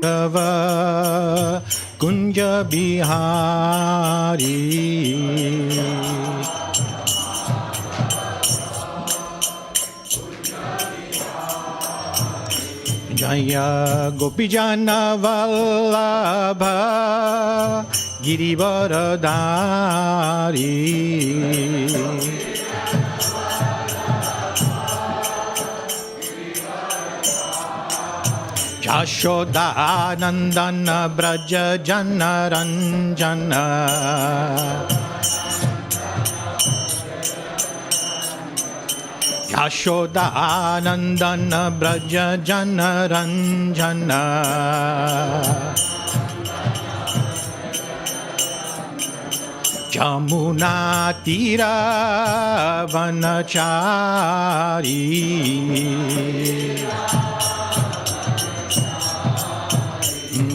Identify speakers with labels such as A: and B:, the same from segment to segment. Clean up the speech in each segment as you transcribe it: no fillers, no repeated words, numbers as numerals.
A: Madhava Kunja Bihari Jaya Gopijana Vallabha Girivaradhari Yashodanandana Braja Jana Ranjana Yashodanandana Braja Jana Ranjana Jamuna Tira Vanachari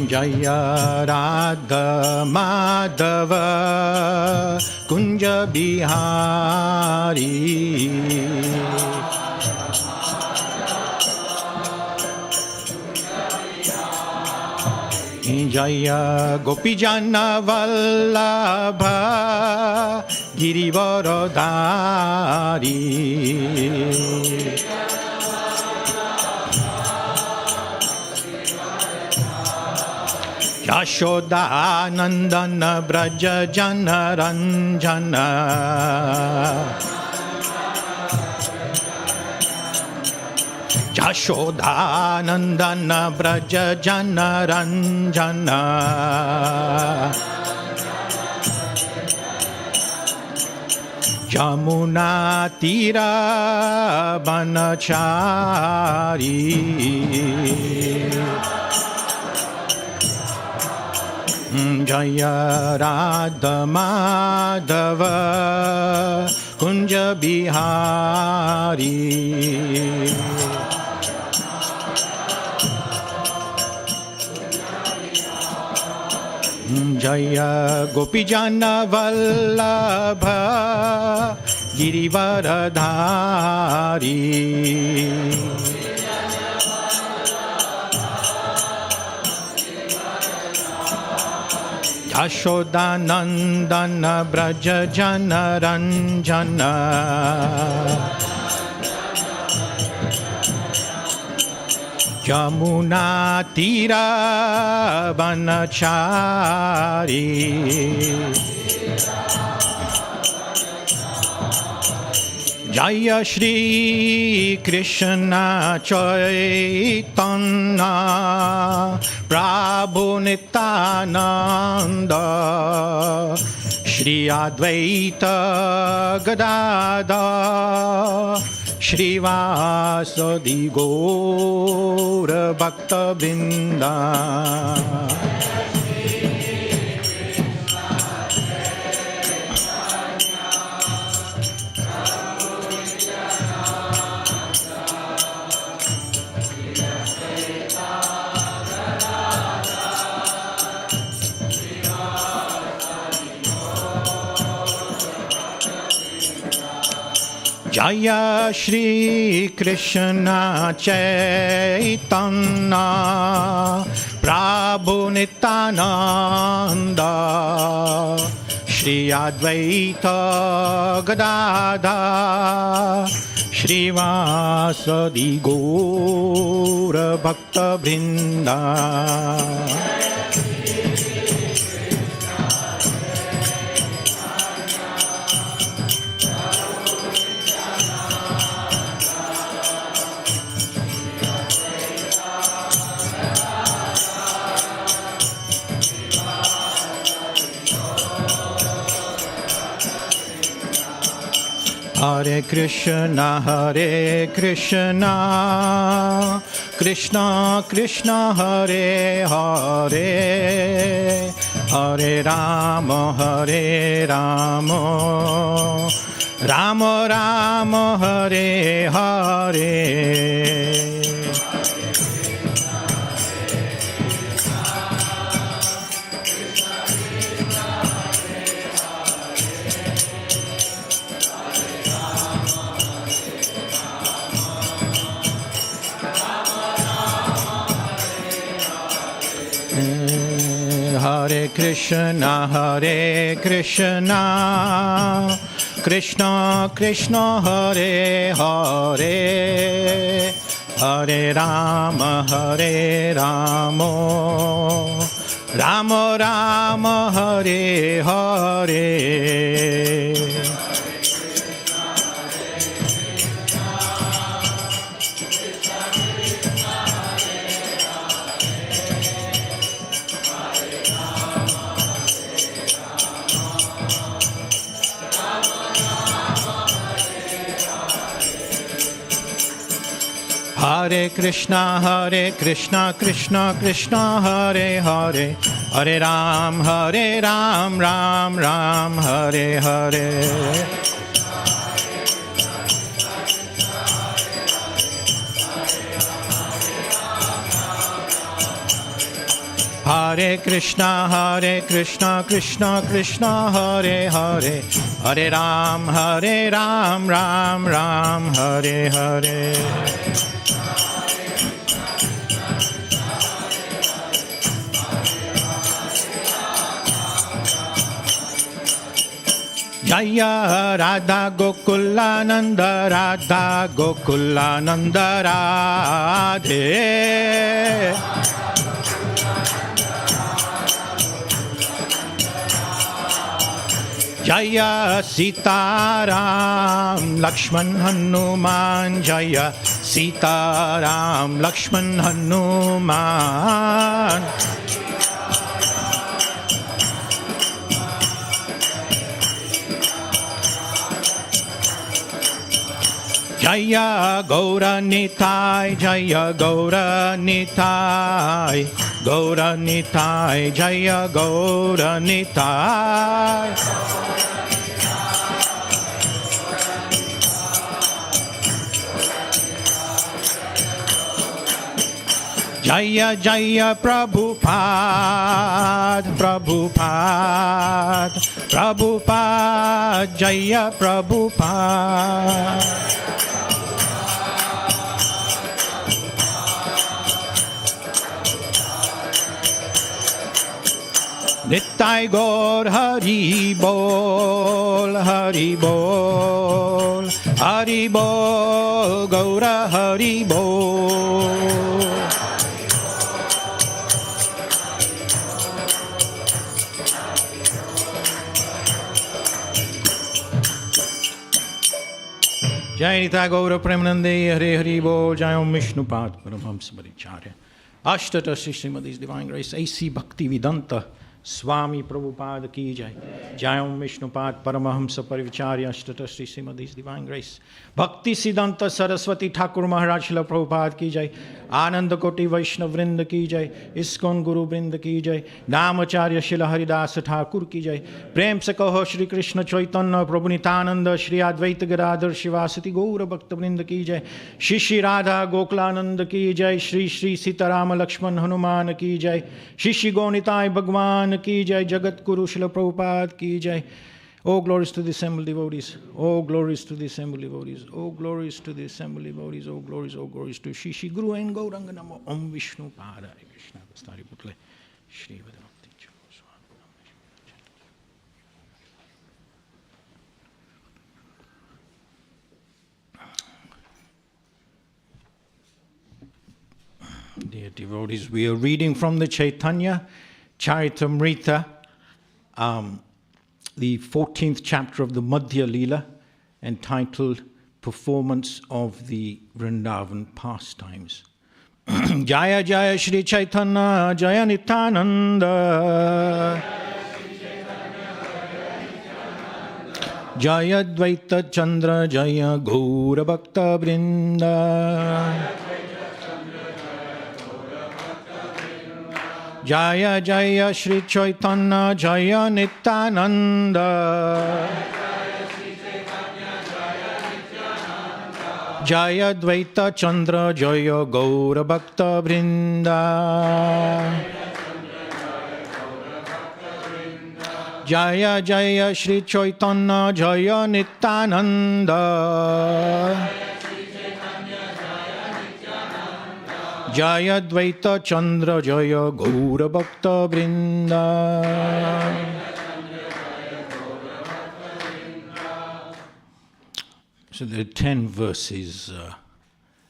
A: Jaya Radha Madhava Kunja Bihari Jaya Gopijana Vallabha Girivaradhari Yashodanandana Braja Jana Ranjana Yashodanandana Braja Jana Ranjana Jamuna Tira Vanachari Jaya Radha Madhava Kunja Bihari Jaya Gopijana Vallabha Girivaradhari Yashodanandana Braja Jana Ranjana Jamuna Tira Vanachari Jaya Shri Krishna Caitanya Prabhu Nityananda Shri Advaita Gadadhar Shri Vasadi Gaura Bhakta Vrinda Jaya Shri Krishna Caitanya Prabhu Nityananda Shri Advaita Gadadhar Shri Vasadi Gaura Bhakta Vrinda Hare Krishna, Krishna Krishna, Hare Hare, Hare Rama, Rama Rama, Hare Hare. Hare Krishna, Krishna Krishna, Hare Hare, Hare Rama, Rama Rama, Hare Hare. Hare Krishna, Krishna Krishna, Hare Hare, Hare Ram, Ram Ram, Hare Hare. Hare Krishna, Krishna Krishna, Hare Hare, Hare Ram, Ram Ram, Hare Hare. Jaya Radha Gokulananda, Radha Gokulananda Radhe. Jaya Sitaram Lakshman Hanuman, Jaya Sitaram Lakshman Hanuman. Jaya Gaura Nitai, Jaya Gaura Nitai, Gaura Nitai, Jaya Gaura Nitai. Jaya Jaya Prabhupada, Prabhupada, Prabhupada, Jaya Prabhupada. Nittai Gaur Hari Bol, Hari Bol, Hari Bol, Gaura Hari Bol. Jai Nittai Gaura Premanande, Hare Hari Bol, Jai Om Vishnupad Paramhamsa Paricharya. Ashtata Srimadi's Divine Grace, A.C. Bhakti Vedanta Swami Prabhupada Ki Jai. Jai Om Vishnupad Paramahamsa Parivacharya, Ashtata Srimadi's Divine Grace. Bhakti Siddhanta Saraswati Thakur Maharaj Srila Prabhupada Ki Jai. Ananda Koti Vaishnav Vrinda Ki Jai. Iskon Guru Vrinda Ki Jai. Namacharya Srila Haridasa Thakur Ki Jai. Prem se kaho Shri Krishna Chaitanya Prabhu Nityananda Shri Advaita Gadadhar Shivasati Gaura Bhakta Vrinda Ki Jai. Shri Radha Gokulananda Ki Jai. Shri Sitarama Lakshman Hanuman Ki Jai. Shri Gonitai Bhagwan Ki Jai. Jagat Guru Srila Prabhupada Ki Jai. Oh, glories to the assembled devotees. Oh, glories to the assembled devotees. Oh, glories to the assembled devotees. Oh, glories to Shri Guru and Gauranga Namo Om Vishnu Pada Krishna Vastari Putle Shri Vedanta Dear devotees, we are reading from the Caitanya-Caritāmṛta, the 14th chapter of the Madhya-lilā, entitled Performance of the Vrindavan Pastimes. Jaya Jaya Shri Chaitanya, Jaya Nityananda, Jaya Dvaita Chandra, Jaya Gaura Bhakta Vrinda. Jaya Jaya Shri Chaitanya, Jaya Nityananda, Jaya Dvaita Chandra, Jaya Gaura Bhakta Vrinda. Jaya Jaya Shri Chaitanya, Jaya Nityananda, Jaya Dvaita Chandra Jaya Gaura Bhakta Vrinda. So there are 10 verses,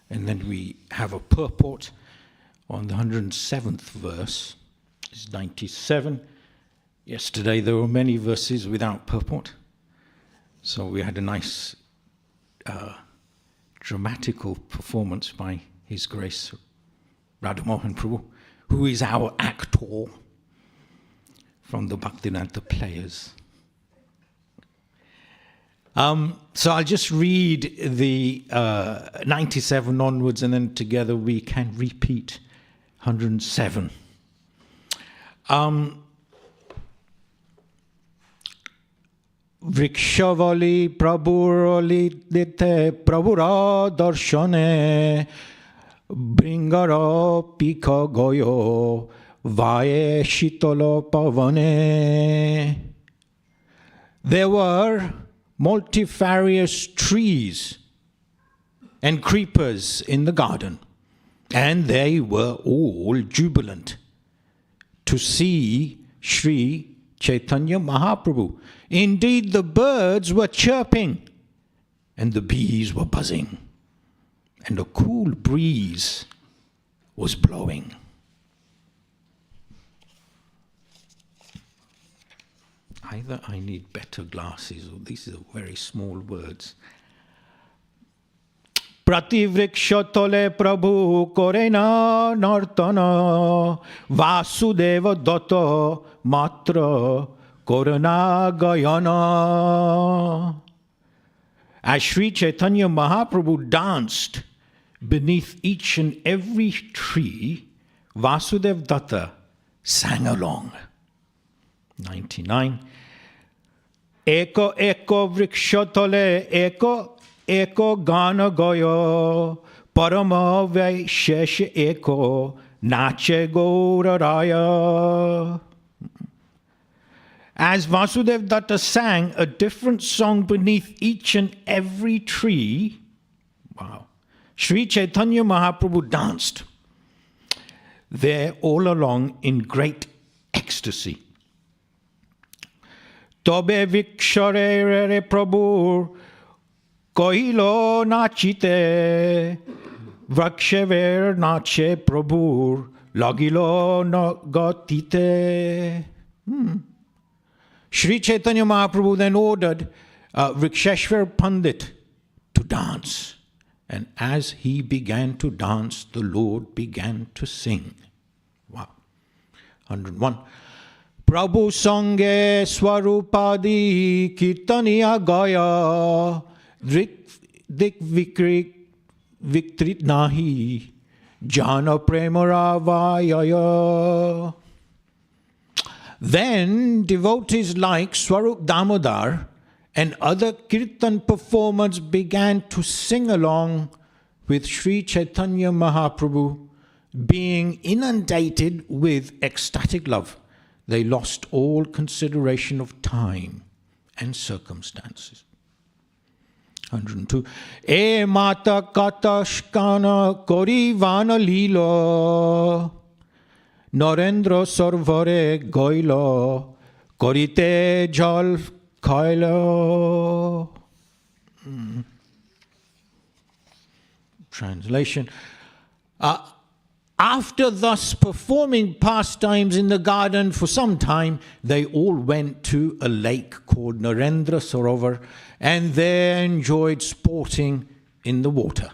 A: and then we have a purport on the 107th verse. It's 97. Yesterday there were many verses without purport. So we had a nice dramatical performance by His Grace Radhamohan Prabhu, who is our actor from the Bhaktivedanta Players. So I'll just read the 97 onwards, and then together we can repeat 107. Vrikshavali Prabhurali Dite Prabhura Darshane Bringara Pika Goyo Vaye Shitolo Pavane. There were multifarious trees and creepers in the garden, and they were all jubilant to see Sri Chaitanya Mahaprabhu. Indeed, the birds were chirping, and the bees were buzzing, and a cool breeze was blowing. Either I need better glasses, or these are very small words. Prativrikshatole Prabhu Korena Nartana Vasudeva Datta Matra Korana Gayana. As Sri Chaitanya Mahaprabhu danced beneath each and every tree, Vasudeva Datta sang along. 99. Eko eko vrikshatole eko gana goyo parama vaishesh eko nache gauraraya. As Vasudeva Datta sang a different song beneath each and every tree, wow, Sri Chaitanya Mahaprabhu danced there all along in great ecstasy. Tobe vikshare Prabhu kohilo nachite vrakshever nache Prabhu lagilo nagatite. Sri Chaitanya Mahaprabhu then ordered Vriksheshwar Pandit to dance. And as he began to dance, the Lord began to sing. Wow. 101. Prabhu Sange Swarupadi Kirtaniya Gaya Dik Vikrit Nahi Jana Premaravaya. Then devotees like Swarup Damodar and other kirtan performers began to sing along with Sri Chaitanya Mahaprabhu, being inundated with ecstatic love. They lost all consideration of time and circumstances. 102. E mata katashkana korivana lilo Narendra sarvare goilo korite jal kailo. Translation. After thus performing pastimes in the garden for some time, they all went to a lake called Narendra Sarovar, and there enjoyed sporting in the water.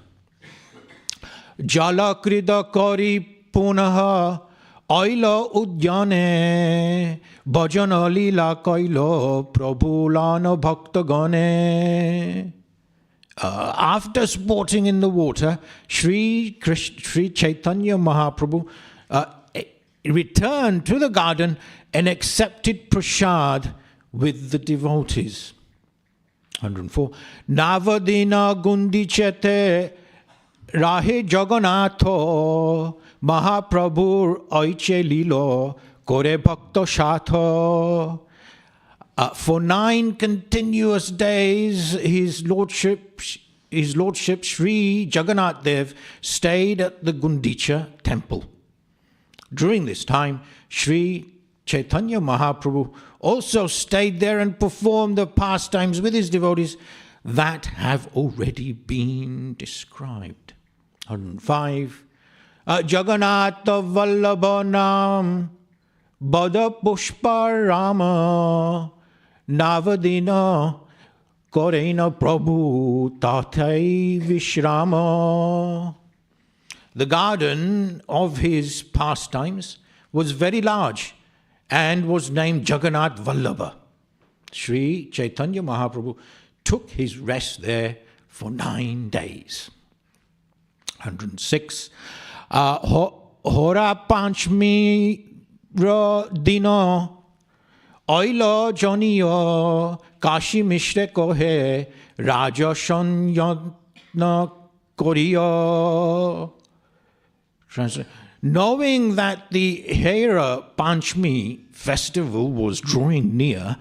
A: Jala krida kari punaha aila udyane Madhya-lilā kailo prabhulana bhaktagane. After sporting in the water, Sri Chaitanya Mahaprabhu returned to the garden and accepted prasad with the devotees. 104. Navadina gundichete rahe Jagannatho Mahaprabhur aiche lilo kore bhakta shatho. For 9 continuous days, His Lordship His Lordship Sri Jagannath Dev stayed at the Gundicha temple. During this time, Sri Chaitanya Mahaprabhu also stayed there and performed the pastimes with his devotees that have already been described. 105. Jagannatha Vallabha Nam Bada Pushpa Rama Navadina Korena Prabhu Tathai Vishrama. The garden of his pastimes was very large and was named Jagannath Vallabha. Sri Chaitanya Mahaprabhu took his rest there for 9 days. 106. Hora Panchmi Ra Dino Oilo Joniyo Kashi Mishre Kohe Raja Shanyana Koriyo. Knowing that the Hera Panchmi festival was drawing near,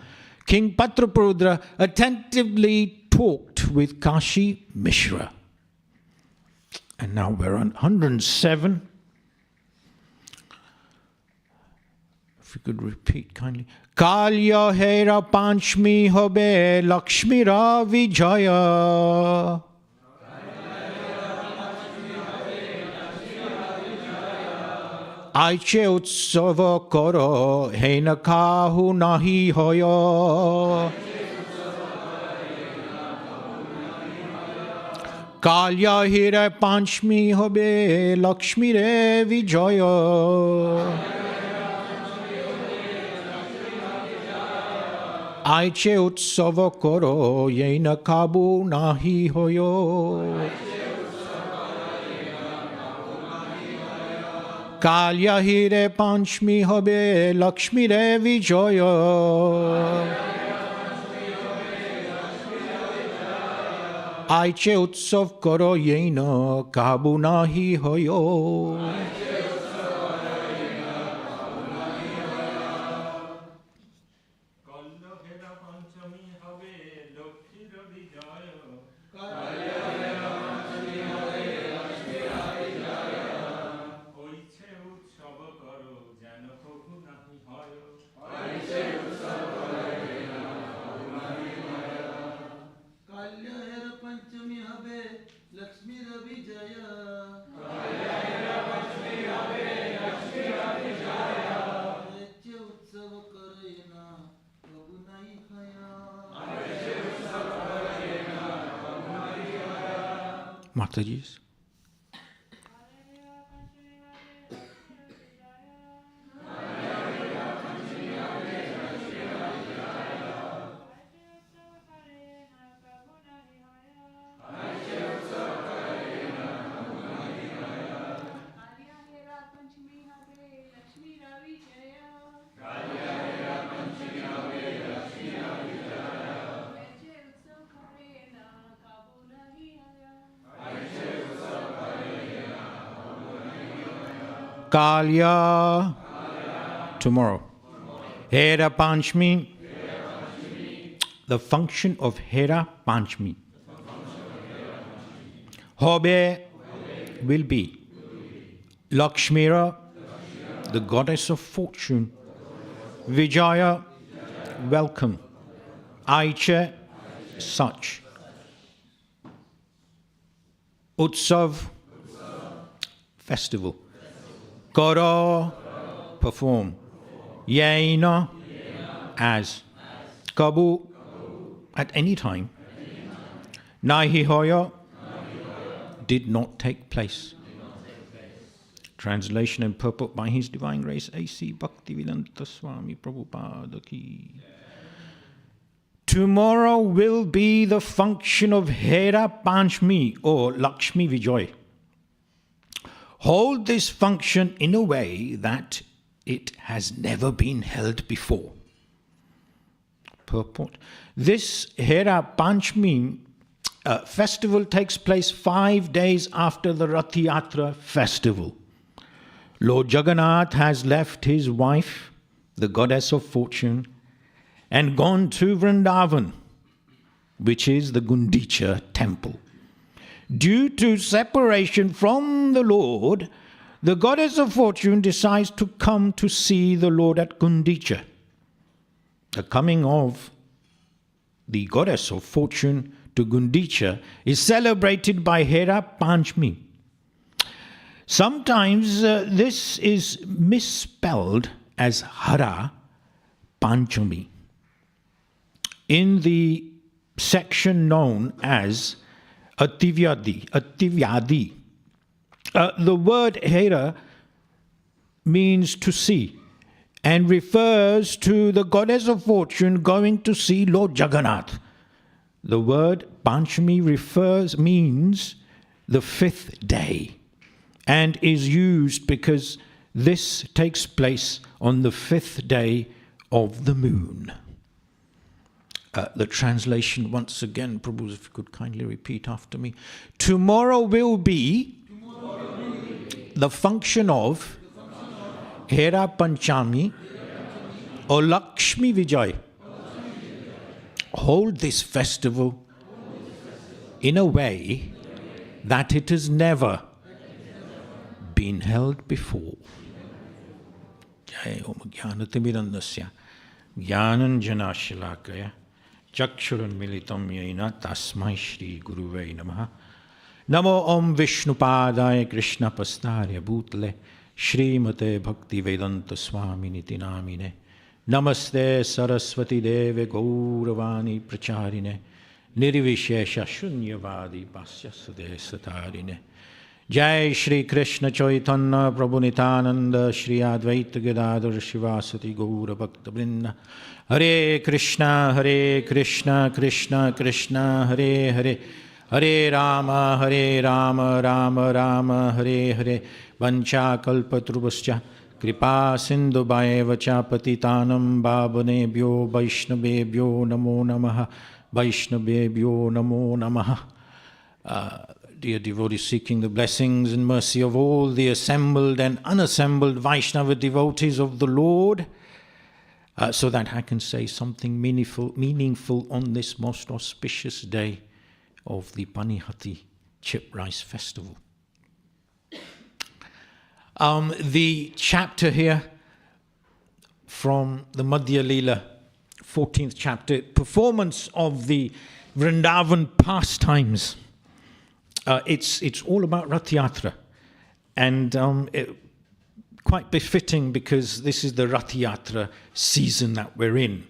A: King Patraprudra attentively talked with Kashi Mishra. And now we're on 107. If you could repeat kindly. Kalya Hera Panchmi Hobe Lakshmira Vijaya. Aiche Utsava Koro Hena Kahu Nahi Hoyo. Kalya Hera Panchmi Hobe Lakshmi Re Vijaya. Aiche Utsava Koro Yena Kabu Nahi Hoyo. Kalya Hire Panchmi Hobe Lakshmi Re Vijaya. Aiche Utsav Karo Yena Kabu Nahi Hoyo. Mataji's. Kalya. Tomorrow. Hera Panchmi. The function of Hera Panchmi. Hobe will be. Lakshmira, the goddess of fortune. Vijaya, welcome. Aiche, such. Utsav, festival. Karo, perform. Yena, as. Kabu, at any time. Nahi hoya, did not take place. Translation and purport by His Divine Grace A.C. Bhaktivedanta Swami Prabhupada Ki. Tomorrow will be the function of Hera Panchmi or Lakshmi Vijay. Hold this function in a way that it has never been held before. Purport. This Hera Panchmi festival takes place 5 days after the Rath Yatra festival. Lord Jagannath has left his wife, the goddess of fortune, and gone to Vrindavan, which is the Gundicha temple. Due to separation from the Lord, the goddess of fortune decides to come to see the Lord at Gundicha. The coming of the goddess of fortune to Gundicha is celebrated by Hera Panchami. Sometimes this is misspelled as Hara Panchami. In the section known as Ativyadi, the word Hera means to see and refers to the goddess of fortune going to see Lord Jagannath. The word Panchami means the fifth day and is used because this takes place on the fifth day of the moon. The translation once again, Prabhu, if you could kindly repeat after me. Tomorrow will be the function of Hera Panchami or Lakshmi Vijay. Hold this festival in a way that it has never been held before. Jai Om Jnanatimidandasya Jnananjana Shalakaya Chakshurun Militam Yaina Tasmai Shri Guruve Namaha. Namo Om Vishnupadaya Krishna Pastarya Bhutale Srimate Bhakti Vedanta Swami Niti Namine. Namaste Saraswati Deve Gauravani Pracharine Nirvishesha Shunyavadi Pasya Sade Satarine. Jai Shri Krishna Chaitanya Prabhu Nityananda Shri Advaita Gadadhar Shivasati Gaura Bhakta Vrinda. Hare Krishna Krishna Krishna Hare Hare Hare Rama Rama Rama Hare Hare. Vancha kalpatrubhascha kripa sindhu bhaivacha patitanam bhavanebhyo vaishnavebhyo namo namaha. Vaishnavebhyo namo namaha. Dear devotees, seeking the blessings and mercy of all the assembled and unassembled Vaishnava devotees of the Lord, so that I can say something meaningful on this most auspicious day of the Panihati Chip Rice Festival. The chapter here from the Madhya-lilā, 14th chapter, performance of the Vrindavan pastimes. It's all about Rath Yatra, and quite befitting because this is the Rath Yatra season that we're in.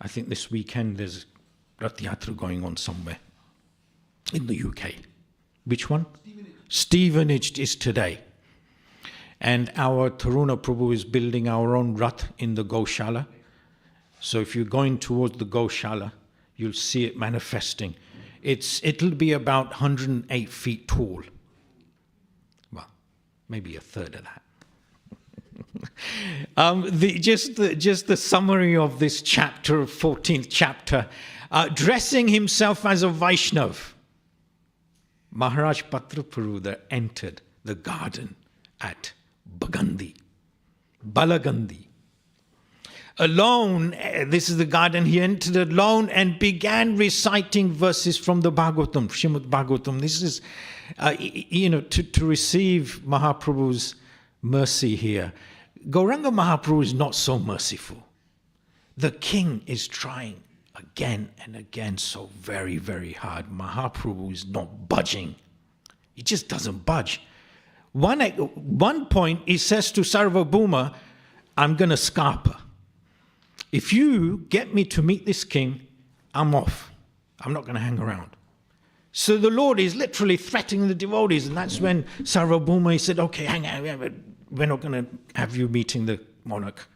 A: I think this weekend there's Rath Yatra going on somewhere in the UK. Which one? Stevenage is today. And our Taruna Prabhu is building our own Rath in the Goshala. So if you're going towards the Goshala, you'll see it manifesting. It'll be about 108 feet tall. Well, maybe a third of that. Just the summary of this chapter, 14th chapter, dressing himself as a Vaishnav, Maharaj Patrapuruda entered the garden at Balagandhi. Alone, this is the garden, he entered alone and began reciting verses from the Bhagavatam, Srimad Bhagavatam. This is, to receive Mahaprabhu's mercy here. Gauranga Mahaprabhu is not so merciful. The king is trying again and again so very, very hard. Mahaprabhu is not budging. He just doesn't budge. One point, he says to Sarvabhauma, I'm going to scarper. If you get me to meet this king, I'm off. I'm not going to hang around. So the Lord is literally threatening the devotees, and that's when Sarvabhauma said, okay, hang on, we're not going to have you meeting the monarch.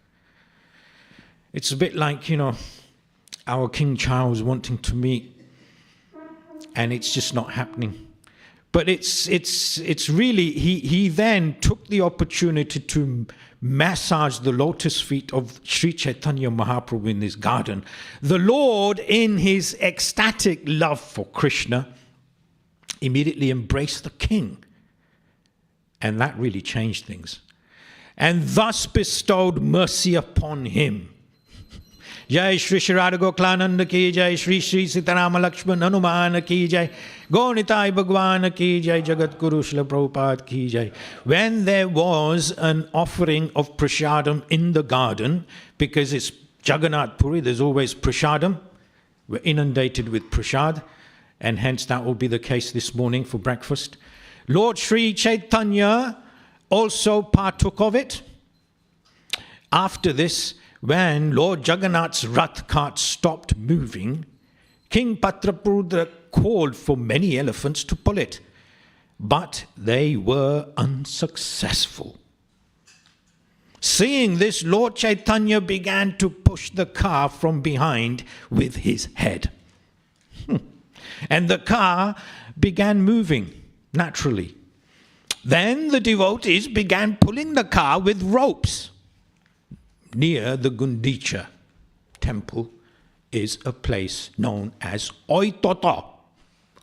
A: It's a bit like, our King Charles wanting to meet, and it's just not happening. But it's really, he then took the opportunity to massage the lotus feet of Sri Chaitanya Mahaprabhu in this garden. The Lord, in his ecstatic love for Krishna, immediately embraced the king. And that really changed things. And thus bestowed mercy upon him. Jai Shri Shri Radha Goklananda ki jai, Shri Shri Sitarama Lakshman Hanuman ki jai, Gonitai Bhagwan ki jai, Jagat Guru Srila Prabhupada ki jai. When there was an offering of prasadam in the garden, because it's Jagannath Puri, there's always prasadam. We're inundated with prasad, and hence that will be the case this morning for breakfast. Lord Sri Chaitanya also partook of it. After this, when Lord Jagannath's Rath cart stopped moving, King Patraprudra called for many elephants to pull it, but they were unsuccessful. Seeing this, Lord Chaitanya began to push the car from behind with his head. And the car began moving naturally. Then the devotees began pulling the car with ropes. Near the Gundicha temple is a place known as Oitota.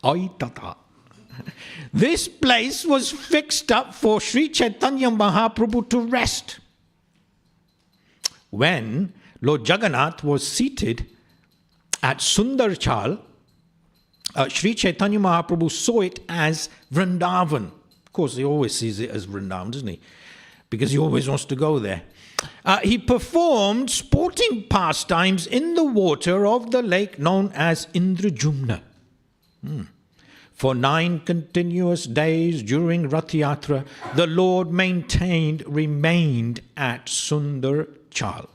A: Oitota. This place was fixed up for Sri Chaitanya Mahaprabhu to rest. When Lord Jagannath was seated at Sundarchal, Sri Chaitanya Mahaprabhu saw it as Vrindavan. Of course, he always sees it as Vrindavan, doesn't he? Because he always wants to go there. He performed sporting pastimes in the water of the lake known as Indrajumna. For 9 continuous days during Rath Yatra, the Lord remained at Sundarchal.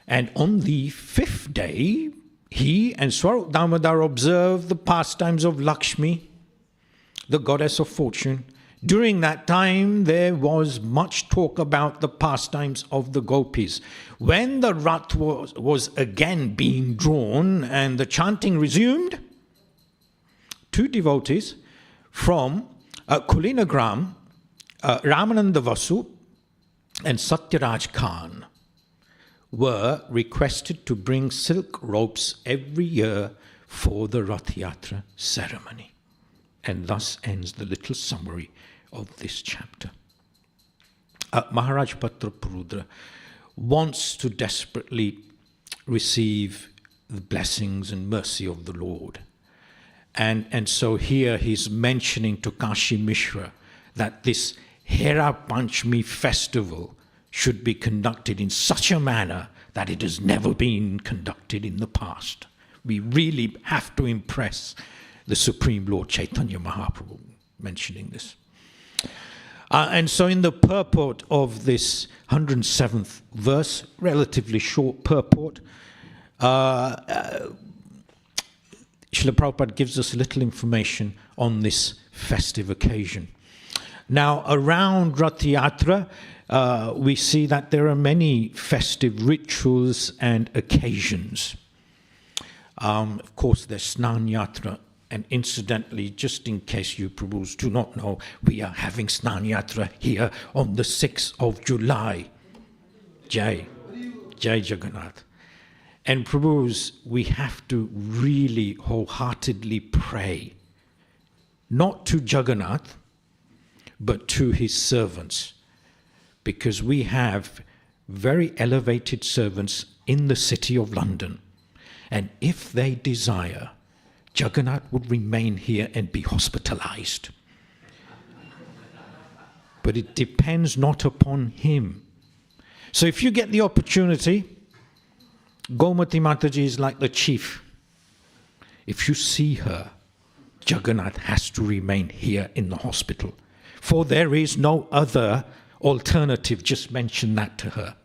A: And on the 5th day, he and Swarup Damodar observed the pastimes of Lakshmi, the goddess of fortune. During that time, there was much talk about the pastimes of the gopis. When the Rath was again being drawn and the chanting resumed, 2 devotees from Kulinagram, Ramananda Vasu and Satyaraj Khan, were requested to bring silk ropes every year for the Rath Yatra ceremony. And thus ends the little summary of this chapter. Maharaj Patraprudra wants to desperately receive the blessings and mercy of the Lord. And so here he's mentioning to Kashi Mishra that this Hera Panchami festival should be conducted in such a manner that it has never been conducted in the past. We really have to impress the Supreme Lord Chaitanya Mahaprabhu, mentioning this. And so in the purport of this 107th verse, relatively short purport, Srila Prabhupada gives us a little information on this festive occasion. Now, around Rath Yatra, we see that there are many festive rituals and occasions. Of course, there's Snan Yatra. And incidentally, just in case you Prabhus do not know, we are having Snan Yatra here on the 6th of July. Jai Jagannath. And Prabhus, we have to really wholeheartedly pray, not to Jagannath, but to his servants. Because we have very elevated servants in the city of London. And if they desire, Jagannath would remain here and be hospitalized. But it depends not upon him. So if you get the opportunity, Gomati Mataji is like the chief. If you see her, Jagannath has to remain here in the hospital. For there is no other alternative. Just mention that to her.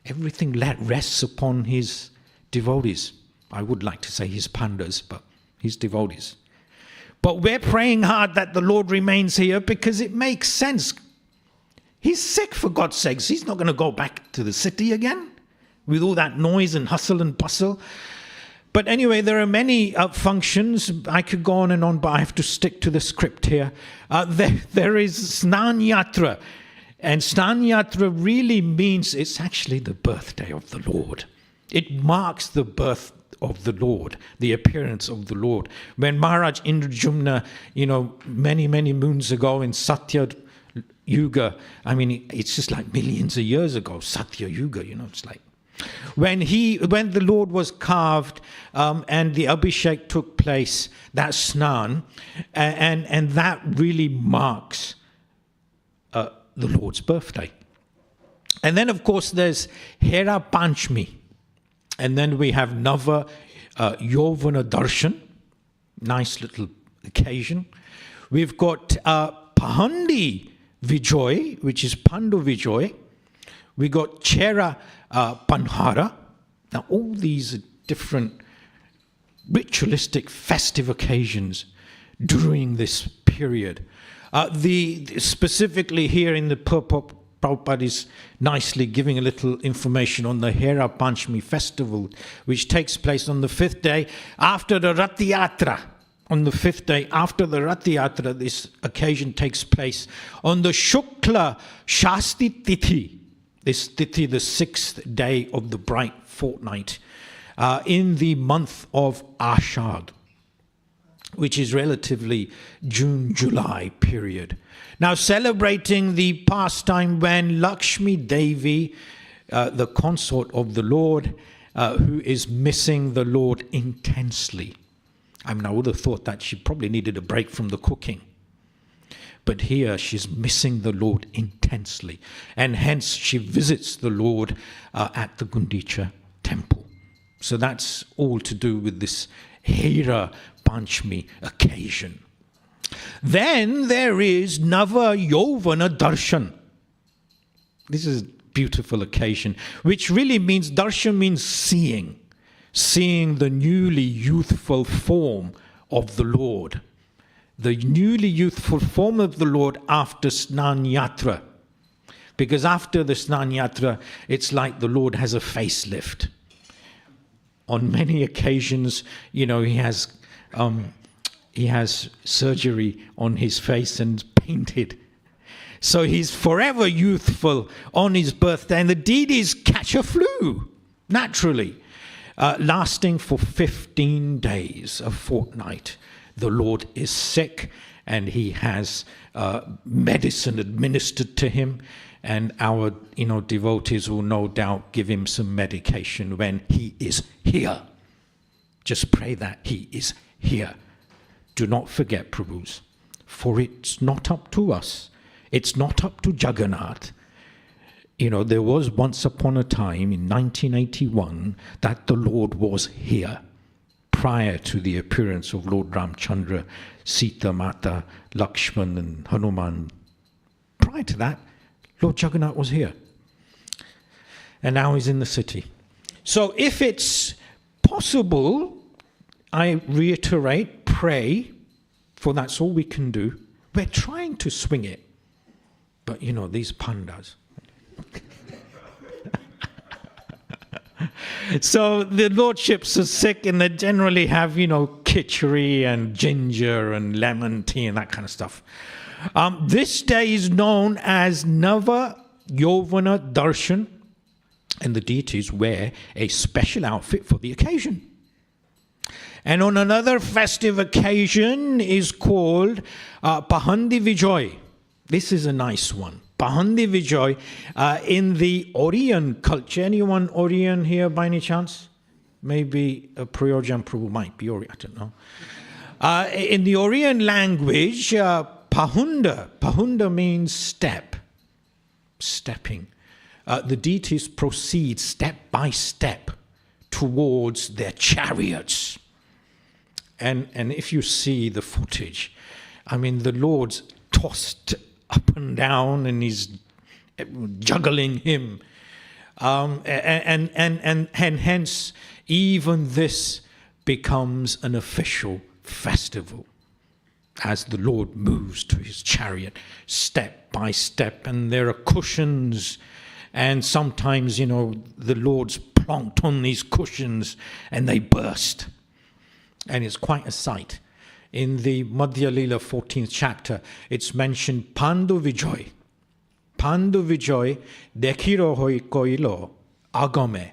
A: Everything rests upon his devotees. I would like to say his pandas, but his devotees. But we're praying hard that the Lord remains here because it makes sense. He's sick, for God's sakes. He's not going to go back to the city again with all that noise and hustle and bustle. But anyway, there are many functions. I could go on and on, but I have to stick to the script here. There is Snan Yatra. And Snan Yatra really means it's actually the birthday of the Lord. It marks the birth of the Lord, the appearance of the Lord. When Maharaj Indrajumna, many, many moons ago in Satya Yuga, I mean, it's just like millions of years ago, Satya Yuga, it's like. When the Lord was carved and the Abhishek took place, that Snan, and that really marks the Lord's birthday. And then, of course, there's Hera Panchami. And then we have Nava Yovana Darshan, nice little occasion. We've got Pahandi Vijay, which is Pandu Vijay. We got Chera Panhara. Now, all these are different ritualistic festive occasions during this period. Specifically here in the purport, Prabhupada is nicely giving a little information on the Hera Panchami festival, which takes place on the 5th day after the Rath Yatra. On the 5th day after the Rath Yatra, this occasion takes place on the Shukla Shasti Tithi. This Tithi, the 6th day of the bright fortnight, in the month of Ashad, which is relatively June-July period. Now, celebrating the pastime when Lakshmi Devi, the consort of the Lord, who is missing the Lord intensely. I mean, I would have thought that she probably needed a break from the cooking. But here she's missing the Lord intensely. And hence she visits the Lord at the Gundicha temple. So that's all to do with this Hera Panchami occasion. Then there is Nava Yovana Darshan. This is a beautiful occasion, which really means, darshan means seeing. Seeing the newly youthful form of the Lord. The newly youthful form of the Lord after Snan Yatra. Because after the Snan Yatra, it's like the Lord has a facelift. On many occasions, he has surgery on his face and painted. So he's forever youthful on his birthday. And the deities catch a flu, naturally, lasting for 15 days, a fortnight. The Lord is sick and he has medicine administered to him. And our devotees will no doubt give him some medication when he is here. Just pray that he is here. Do not forget, Prabhus, for it's not up to us. It's not up to Jagannath. There was once upon a time in 1981 that the Lord was here prior to the appearance of Lord Ramchandra, Sita Mata, Lakshman and Hanuman. Prior to that, Lord Jagannath was here. And now he's in the city. So if it's possible, I reiterate, pray, for that's all we can do. We're trying to swing it. But these pandas. So the lordships are sick and they generally have, khichdi and ginger and lemon tea and that kind of stuff. This day is known as Nava Yovana Darshan, and the deities wear a special outfit for the occasion. And on another festive occasion is called Pahandi Vijay. This is a nice one. Pahandi Vijay in the Orion culture. Anyone Orion here by any chance? Maybe Prayojan Prabhu might be Orion, I don't know. In the Orion language, Pahunda means step, stepping. The deities proceed step by step towards their chariots. And if you see the footage, I mean, the Lord's tossed up and down and he's juggling him. And hence, even this becomes an official festival as the Lord moves to his chariot step by step. And there are cushions, and sometimes, the Lord's plonked on these cushions and they burst. And it's quite a sight. In the Madhya-lilā 14th chapter, it's mentioned Pandu Vijay. Pandu Vijay dekhiro hoi koilo agame,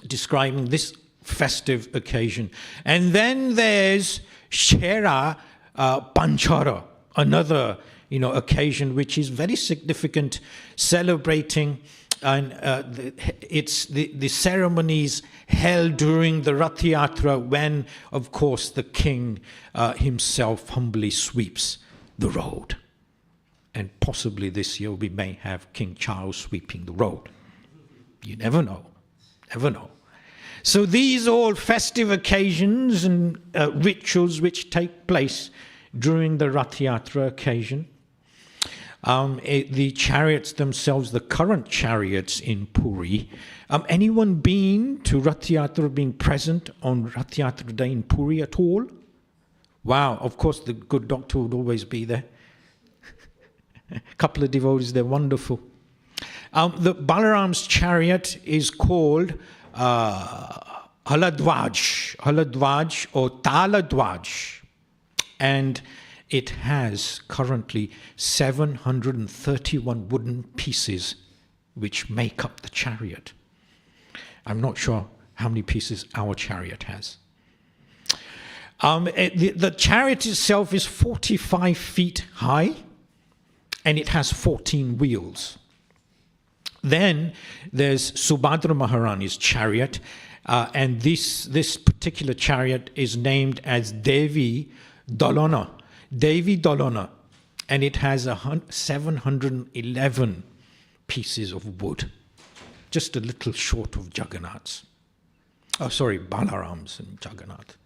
A: describing this festive occasion. And then there's Shera Panchara, another occasion which is very significant, celebrating And it's the ceremonies held during the Rath Yatra when, of course, the king himself humbly sweeps the road. And possibly this year we may have King Charles sweeping the road. You never know. Never know. So these are all festive occasions and rituals which take place during the Rath Yatra occasion. The chariots themselves, the current chariots in Puri. Anyone been to Rath Yatra, been present on Rath Yatra day in Puri at all? Wow, of course the good doctor would always be there. A couple of devotees, they're wonderful. The Balaram's chariot is called Haladwaj or Taladwaj, and it has currently 731 wooden pieces which make up the chariot. I'm not sure how many pieces our chariot has. The chariot itself is 45 feet high, and it has 14 wheels. Then there's Subhadra Maharani's chariot, and this particular chariot is named as Devi Dalana, and it has 711 pieces of wood, just a little short of Jagannath's. Oh, sorry, Balaram's and Jagannath.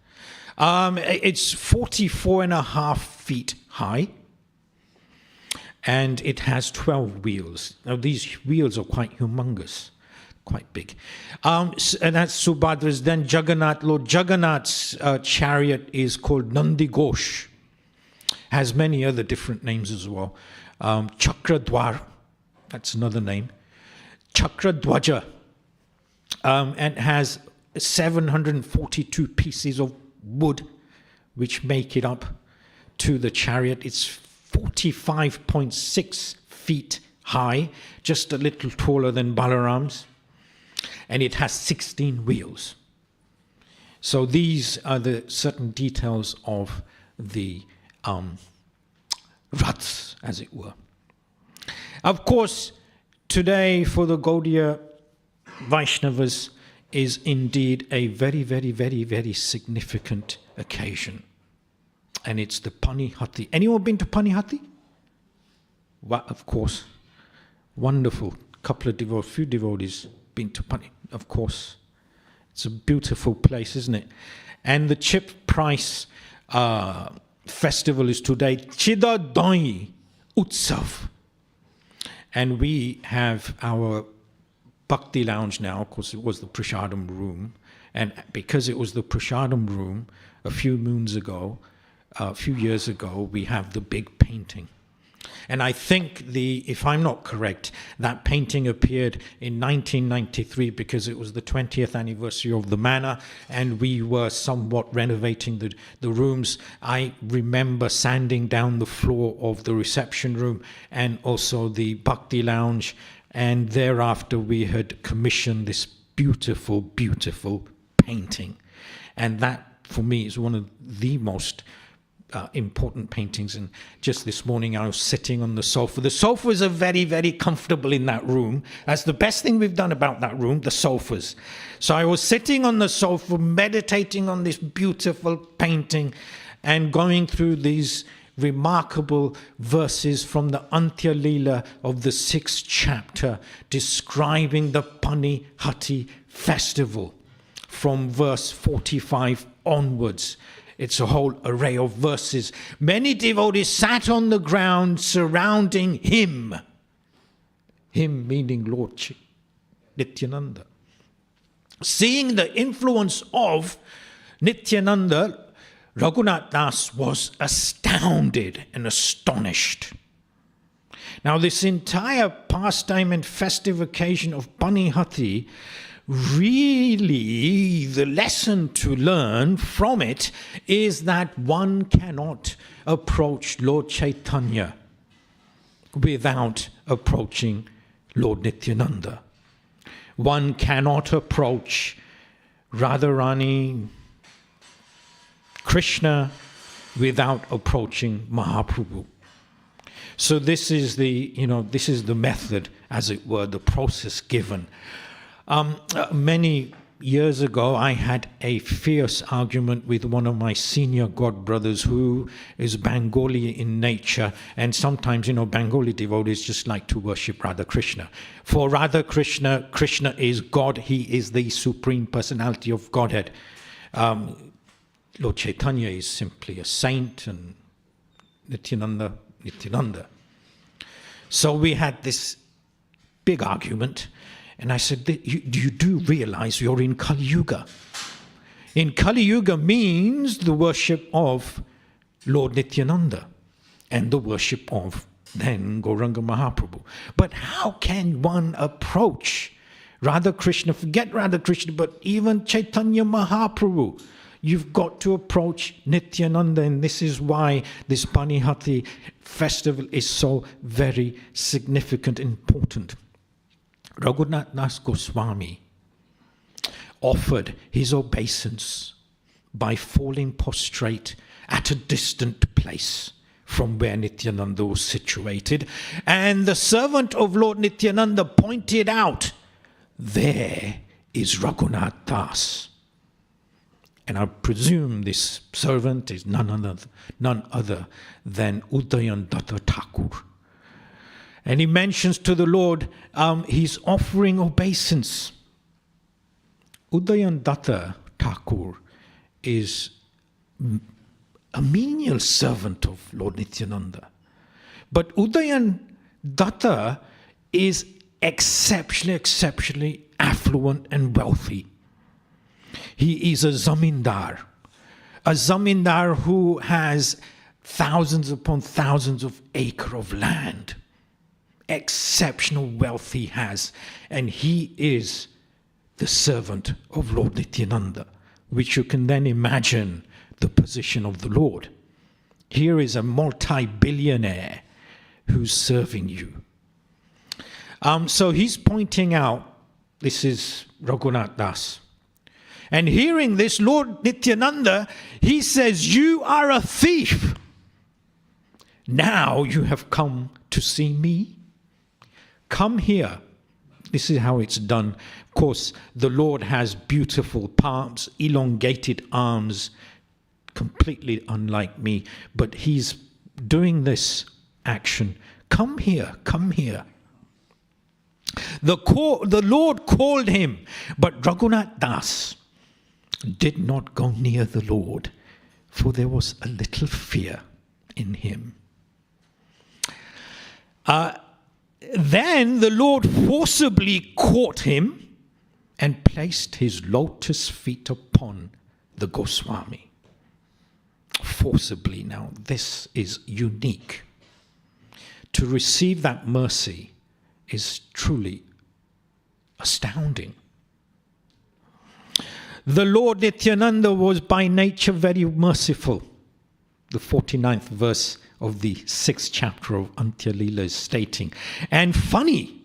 A: It's 44.5 feet high, and it has 12 wheels. Now, these wheels are quite humongous, quite big. And that's Subhadra's. Then Jagannath, Lord Jagannath's chariot is called Nandi Ghosh. Has many other different names as well. Chakradwar, that's another name. Chakradwaja, and has 742 pieces of wood which make it up to the chariot. It's 45.6 feet high, just a little taller than Balaram's, and it has 16 wheels. So these are the certain details of the Raths, as it were. Of course, today for the Gaudiya Vaishnavas is indeed a very, very, very, very significant occasion. And it's the Panihati. Anyone been to Panihati? Well, of course. Wonderful. Few devotees been to Panihati. Of course. It's a beautiful place, isn't it? And the Chip Price festival is today, Chidadai Utsav. And we have our Bhakti Lounge now. Of course, it was the Prashadam room. And because it was the Prashadam room, a few years ago, we have the big painting. And I think if I'm not correct, that painting appeared in 1993 because it was the 20th anniversary of the manor, and we were somewhat renovating the rooms. I remember sanding down the floor of the reception room and also the Bhakti Lounge, and thereafter we had commissioned this beautiful, beautiful painting. And that, for me, is one of the most important paintings. And just this morning I was sitting on the sofa. The sofas are very, very comfortable in that room. That's the best thing we've done about that room, the sofas. So I was sitting on the sofa meditating on this beautiful painting and going through these remarkable verses from the Madhya-lilā of the 6th chapter describing the Panihati festival from verse 45 onwards. It's a whole array of verses. Many devotees sat on the ground surrounding him. Him meaning Lord Nityananda. Seeing the influence of Nityananda, Raghunath Das was astounded and astonished. Now, this entire pastime and festive occasion of Panihati, really, the lesson to learn from it is that one cannot approach Lord Chaitanya without approaching Lord Nityananda. One cannot approach Radharani, Krishna, without approaching Mahaprabhu. So this is the method, as it were, the process given. Many years ago, I had a fierce argument with one of my senior god brothers who is Bengali in nature, and sometimes, Bengali devotees just like to worship Radha Krishna. For Radha Krishna, Krishna is God, he is the supreme personality of Godhead. Lord Chaitanya is simply a saint, and Nityananda, Nityananda. So we had this big argument. And I said, you do realize you're in Kali Yuga. In Kali Yuga means the worship of Lord Nityananda and the worship of then Gauranga Mahaprabhu. But how can one approach Radha Krishna, forget Radha Krishna, but even Chaitanya Mahaprabhu? You've got to approach Nityananda, and this is why this Panihati festival is so very significant, important. Raghunath Das Goswami offered his obeisance by falling prostrate at a distant place from where Nityananda was situated. And the servant of Lord Nityananda pointed out, there is Raghunath Das. And I presume this servant is none other than Udayan Datta Thakur. And he mentions to the Lord, he's offering obeisance. Udayan Datta Thakur is a menial servant of Lord Nityananda. But Udayan Datta is exceptionally affluent and wealthy. He is a zamindar who has thousands upon thousands of acres of land. Exceptional wealth he has, and he is the servant of Lord Nityananda, which you can then imagine the position of the Lord. Here is a multi-billionaire who's serving you. So he's pointing out, this is Raghunath Das. And hearing this, Lord Nityananda, he says, you are a thief. Now you have come to see me. Come here. This is how it's done. Of course, the Lord has beautiful palms, elongated arms, completely unlike me. But he's doing this action. Come here, come here. The Lord called him, but Raghunath Das did not go near the Lord, for there was a little fear in him. Then the Lord forcibly caught him and placed his lotus feet upon the Goswami. Forcibly. Now, this is unique. To receive that mercy is truly astounding. The Lord Nityananda was by nature very merciful. The 49th verse of the 6th chapter of Madhya-lilā is stating. And funny.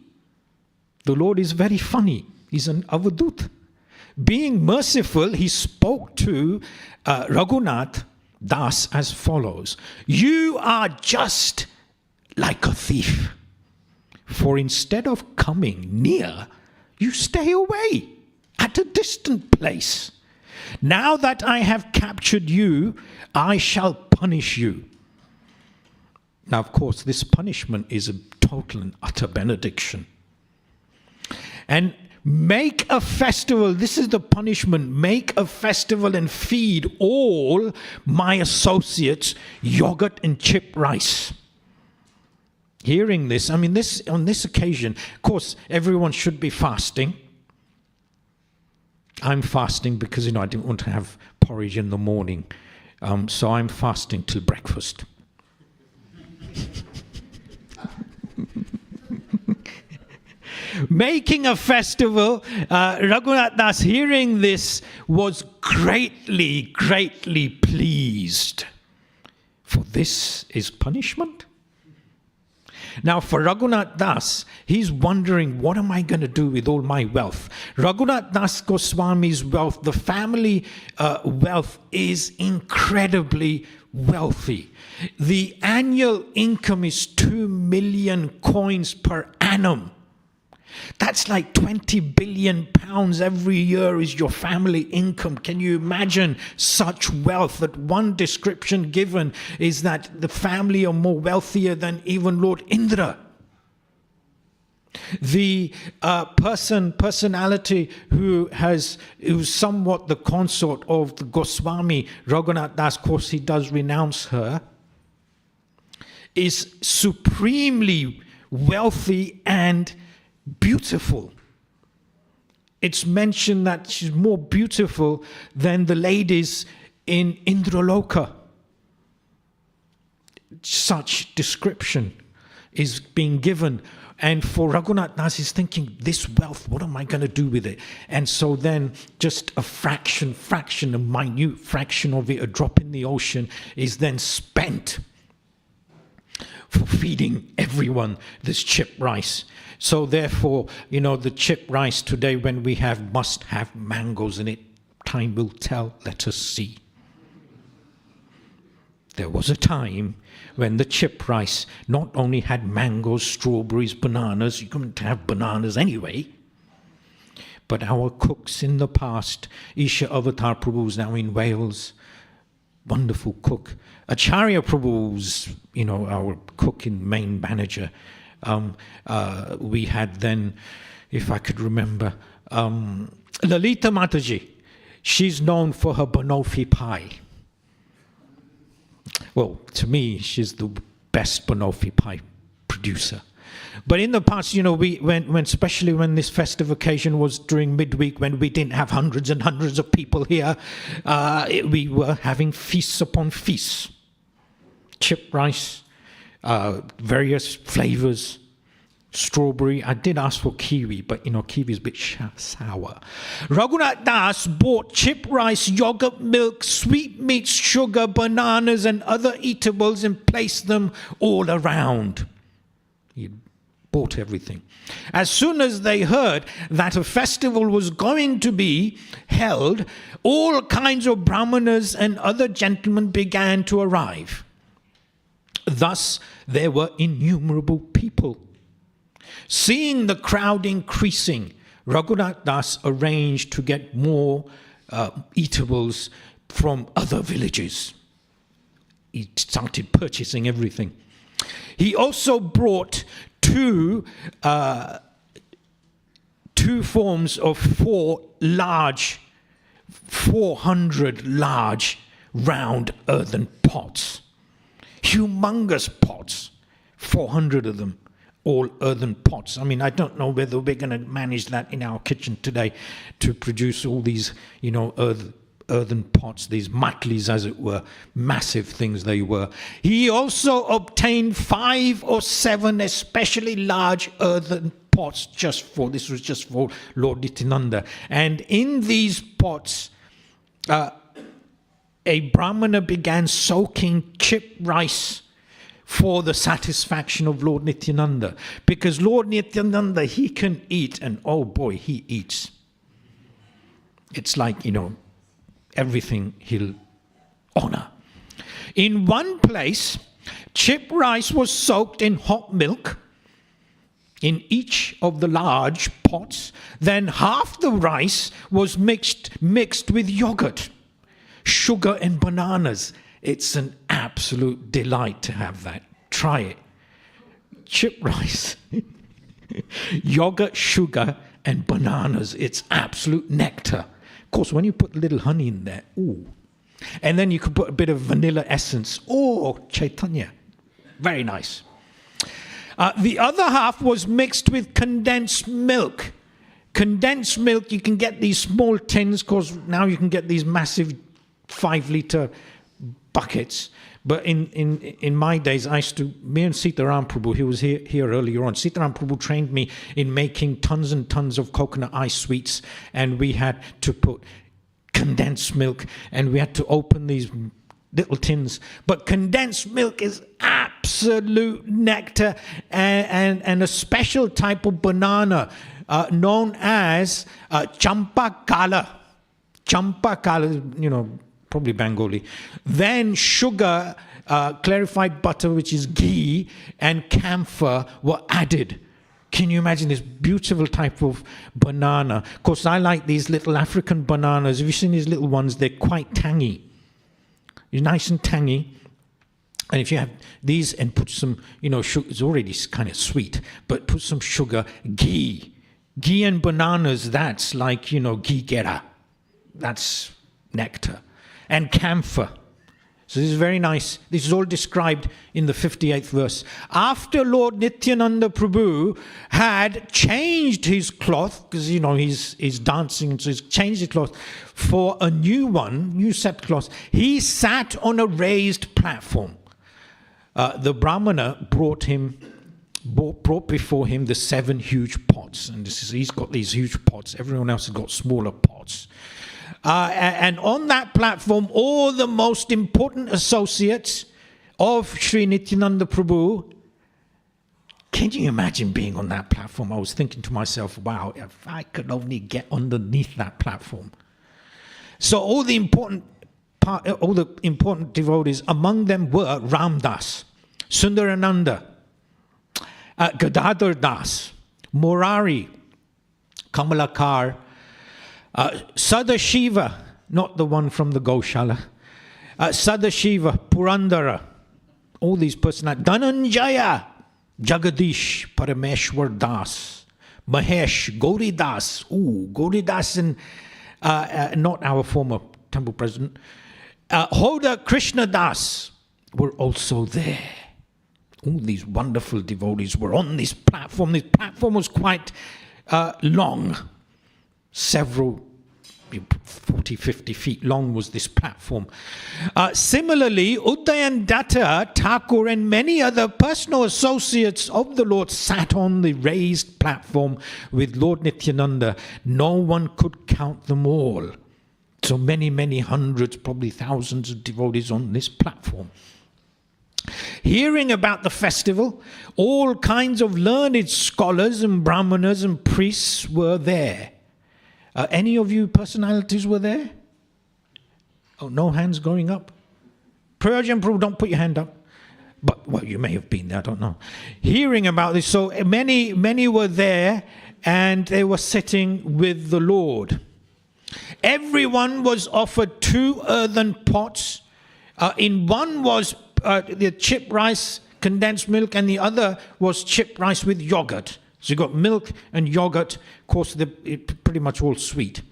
A: The Lord is very funny. He's an avadut. Being merciful, he spoke to Raghunath Das as follows. You are just like a thief. For instead of coming near, you stay away at a distant place. Now that I have captured you, I shall punish you. Now, of course, this punishment is a total and utter benediction. And make a festival, this is the punishment, make a festival and feed all my associates yogurt and chip rice. Hearing this, on this occasion, of course, everyone should be fasting. I'm fasting because, I didn't want to have porridge in the morning. So I'm fasting till breakfast. Making a festival, Raghunath Das, hearing this, was greatly pleased. For this is punishment. Now for Raghunath Das, he's wondering, what am I going to do with all my wealth? Raghunath Das Goswami's wealth, the family wealth, is incredibly wealthy. The annual income is 2 million coins per annum. That's like 20 billion pounds every year is your family income. Can you imagine such wealth? That one description given is that the family are more wealthier than even Lord Indra. The personality who's somewhat the consort of the Goswami, Raghunath Das, of course he does renounce her, is supremely wealthy and beautiful. It's mentioned that she's more beautiful than the ladies in Indraloka. Such description is being given. And for Raghunath Das, he's thinking, this wealth, what am I going to do with it? And so then just a fraction, a minute fraction of it, a drop in the ocean, is then spent for feeding everyone this chip rice. So therefore, the chip rice today, when we must have mangoes in it. Time will tell, let us see. There was a time when the chip rice not only had mangoes, strawberries, bananas, you couldn't have bananas anyway, but our cooks in the past, Isha Avatar Prabhu's now in Wales, wonderful cook. Acharya Prabhu's, our cook and main manager. We had then, if I could remember, Lalita Mataji. She's known for her banoffee pie. Well, to me, she's the best banoffee pie producer. But in the past, especially when this festive occasion was during midweek, when we didn't have hundreds and hundreds of people here, we were having feasts upon feasts. Chip rice, various flavors, strawberry. I did ask for kiwi, but kiwi is a bit sour. Raghunath Das bought chip rice, yogurt, milk, sweetmeats, sugar, bananas, and other eatables and placed them all around. He bought everything. As soon as they heard that a festival was going to be held, all kinds of brahmanas and other gentlemen began to arrive. Thus, there were innumerable people. Seeing the crowd increasing, Raghunath Das arranged to get more eatables from other villages. He started purchasing everything. He also brought two forms of 400 large round earthen pots. Humongous pots, 400 of them, all earthen pots. I mean, I don't know whether we're going to manage that in our kitchen today to produce all these, earthen pots, these matlis, as it were, massive things they were. He also obtained 5 or 7 especially large earthen pots this was just for Lord Nityananda. And in these pots, a brahmana began soaking chip rice for the satisfaction of Lord Nityananda. Because Lord Nityananda, he can eat, and oh boy, he eats. It's like, everything he'll honor. In one place, chip rice was soaked in hot milk in each of the large pots. Then half the rice was mixed with yogurt, sugar and bananas. It's an absolute delight to have that. Try it. Chip rice, yogurt, sugar and bananas. It's absolute nectar. Of course, when you put a little honey in there, ooh. And then you could put a bit of vanilla essence. Oh, Chaitanya. Very nice. The other half was mixed with condensed milk. Condensed milk, you can get these small tins, because now you can get these massive 5-litre buckets. But in my days, me and Sitaram Prabhu, he was here earlier on. Sitaram Prabhu trained me in making tons and tons of coconut ice sweets, and we had to put condensed milk, and we had to open these little tins. But condensed milk is absolutely absolute nectar and a special type of banana known as Champakala. Champakala, probably Bengali. Then sugar, clarified butter, which is ghee, and camphor were added. Can you imagine this beautiful type of banana? Of course, I like these little African bananas. Have you seen these little ones? They're quite tangy. They're nice and tangy. And if you have these and put some, sugar, it's already kind of sweet, but put some sugar, ghee. Ghee and bananas, that's like, ghee gera. That's nectar. And camphor. So this is very nice. This is all described in the 58th verse. After Lord Nityananda Prabhu had changed his cloth, because, he's dancing, so he's changed his cloth for a new set cloth, he sat on a raised platform. The Brahmana brought before him the 7 huge pots. And he's got these huge pots. Everyone else has got smaller pots. And on that platform, all the most important associates of Sri Nityananda Prabhu. Can you imagine being on that platform? I was thinking to myself, wow, if I could only get underneath that platform. So all the important devotees, among them were Ramdas, Sundarananda, Gadadhar Das, Murari, Kamalakar, Sadashiva, not the one from the Goshala, Sadashiva, Purandara, all these personalities, Dhananjaya, Jagadish, Parameshwar Das, Mahesh, Gauri Das, Gauri Das, and not our former temple president, Hoda Krishna Das were also there. All these wonderful devotees were on this platform. This platform was quite long. Several 40, 50 feet long was this platform. Similarly, Uddayandatta, Thakur, and many other personal associates of the Lord sat on the raised platform with Lord Nityananda. No one could count them all. So many, many hundreds, probably thousands of devotees on this platform. Hearing about the festival, all kinds of learned scholars and brahmanas and priests were there. Any of you personalities were there? Oh, no hands going up? Prayojan Prabhu, don't put your hand up. But, well, you may have been there, I don't know. Hearing about this, so many were there, and they were sitting with the Lord. Everyone was offered 2 earthen pots. In one was the chip rice, condensed milk, and the other was chip rice with yogurt. So you got milk and yogurt. Of course, they're pretty much all sweet.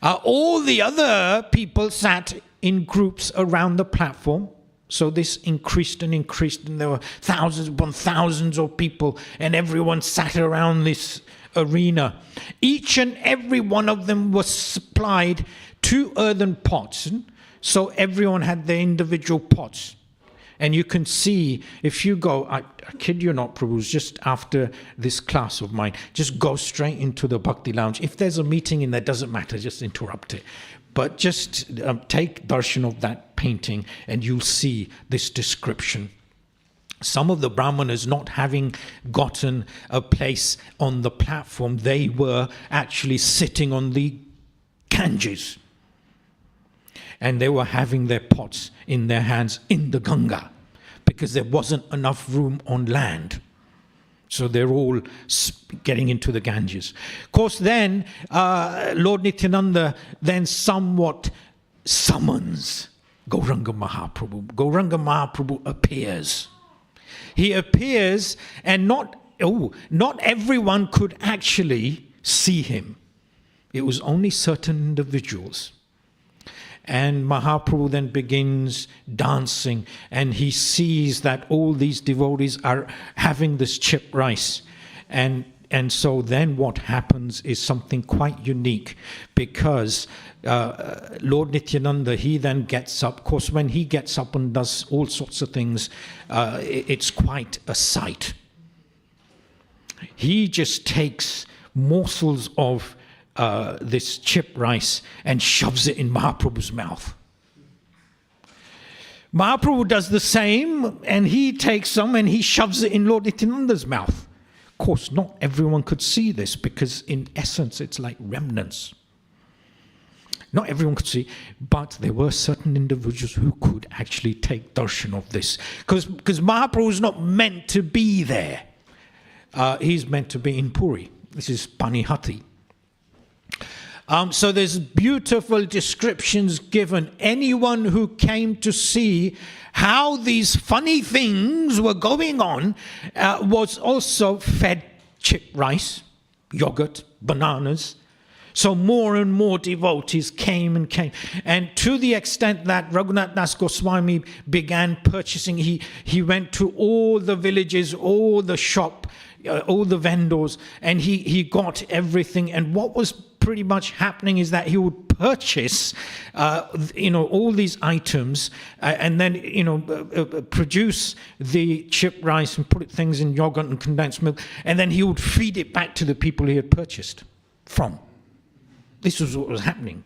A: All the other people sat in groups around the platform. So this increased and increased, and there were thousands upon thousands of people, and everyone sat around this arena. Each and every one of them was supplied 2 earthen pots. So everyone had their individual pots. And you can see, if you go, I kid you not, Prabhu, just after this class of mine, just go straight into the Bhakti Lounge. If there's a meeting in there, doesn't matter, just interrupt it. But just take darshan of that painting and you'll see this description. Some of the Brahmanas not having gotten a place on the platform, they were actually sitting on the Ganges. And they were having their pots in their hands in the Ganga because there wasn't enough room on land. So they're all getting into the Ganges. Of course, then Lord Nityananda then somewhat summons Gauranga Mahaprabhu. Gauranga Mahaprabhu appears. He appears, and not everyone could actually see him. It was only certain individuals. And Mahaprabhu then begins dancing, and he sees that all these devotees are having this chip rice. And so then what happens is something quite unique, because Lord Nityananda, he then gets up. Of course, when he gets up and does all sorts of things, it's quite a sight. He just takes morsels of this chip rice and shoves it in Mahaprabhu's mouth. Mahaprabhu does the same, and he takes some and he shoves it in Lord Nityananda's mouth. Of course, not everyone could see this, because in essence it's like remnants. Not everyone could see, but there were certain individuals who could actually take darshan of this. Because Mahaprabhu is not meant to be there. He's meant to be in Puri. This is Panihati. So there's beautiful descriptions given. Anyone who came to see how these funny things were going on was also fed chipped rice, yogurt, bananas. So more and more devotees came and came. And to the extent that Raghunath Das Goswami began purchasing, he went to all the villages, all the shop, all the vendors, and he got everything. And what was pretty much happening is that he would purchase, all these items, and then, produce the chipped rice and put things in yogurt and condensed milk, and then he would feed it back to the people he had purchased from. This was what was happening.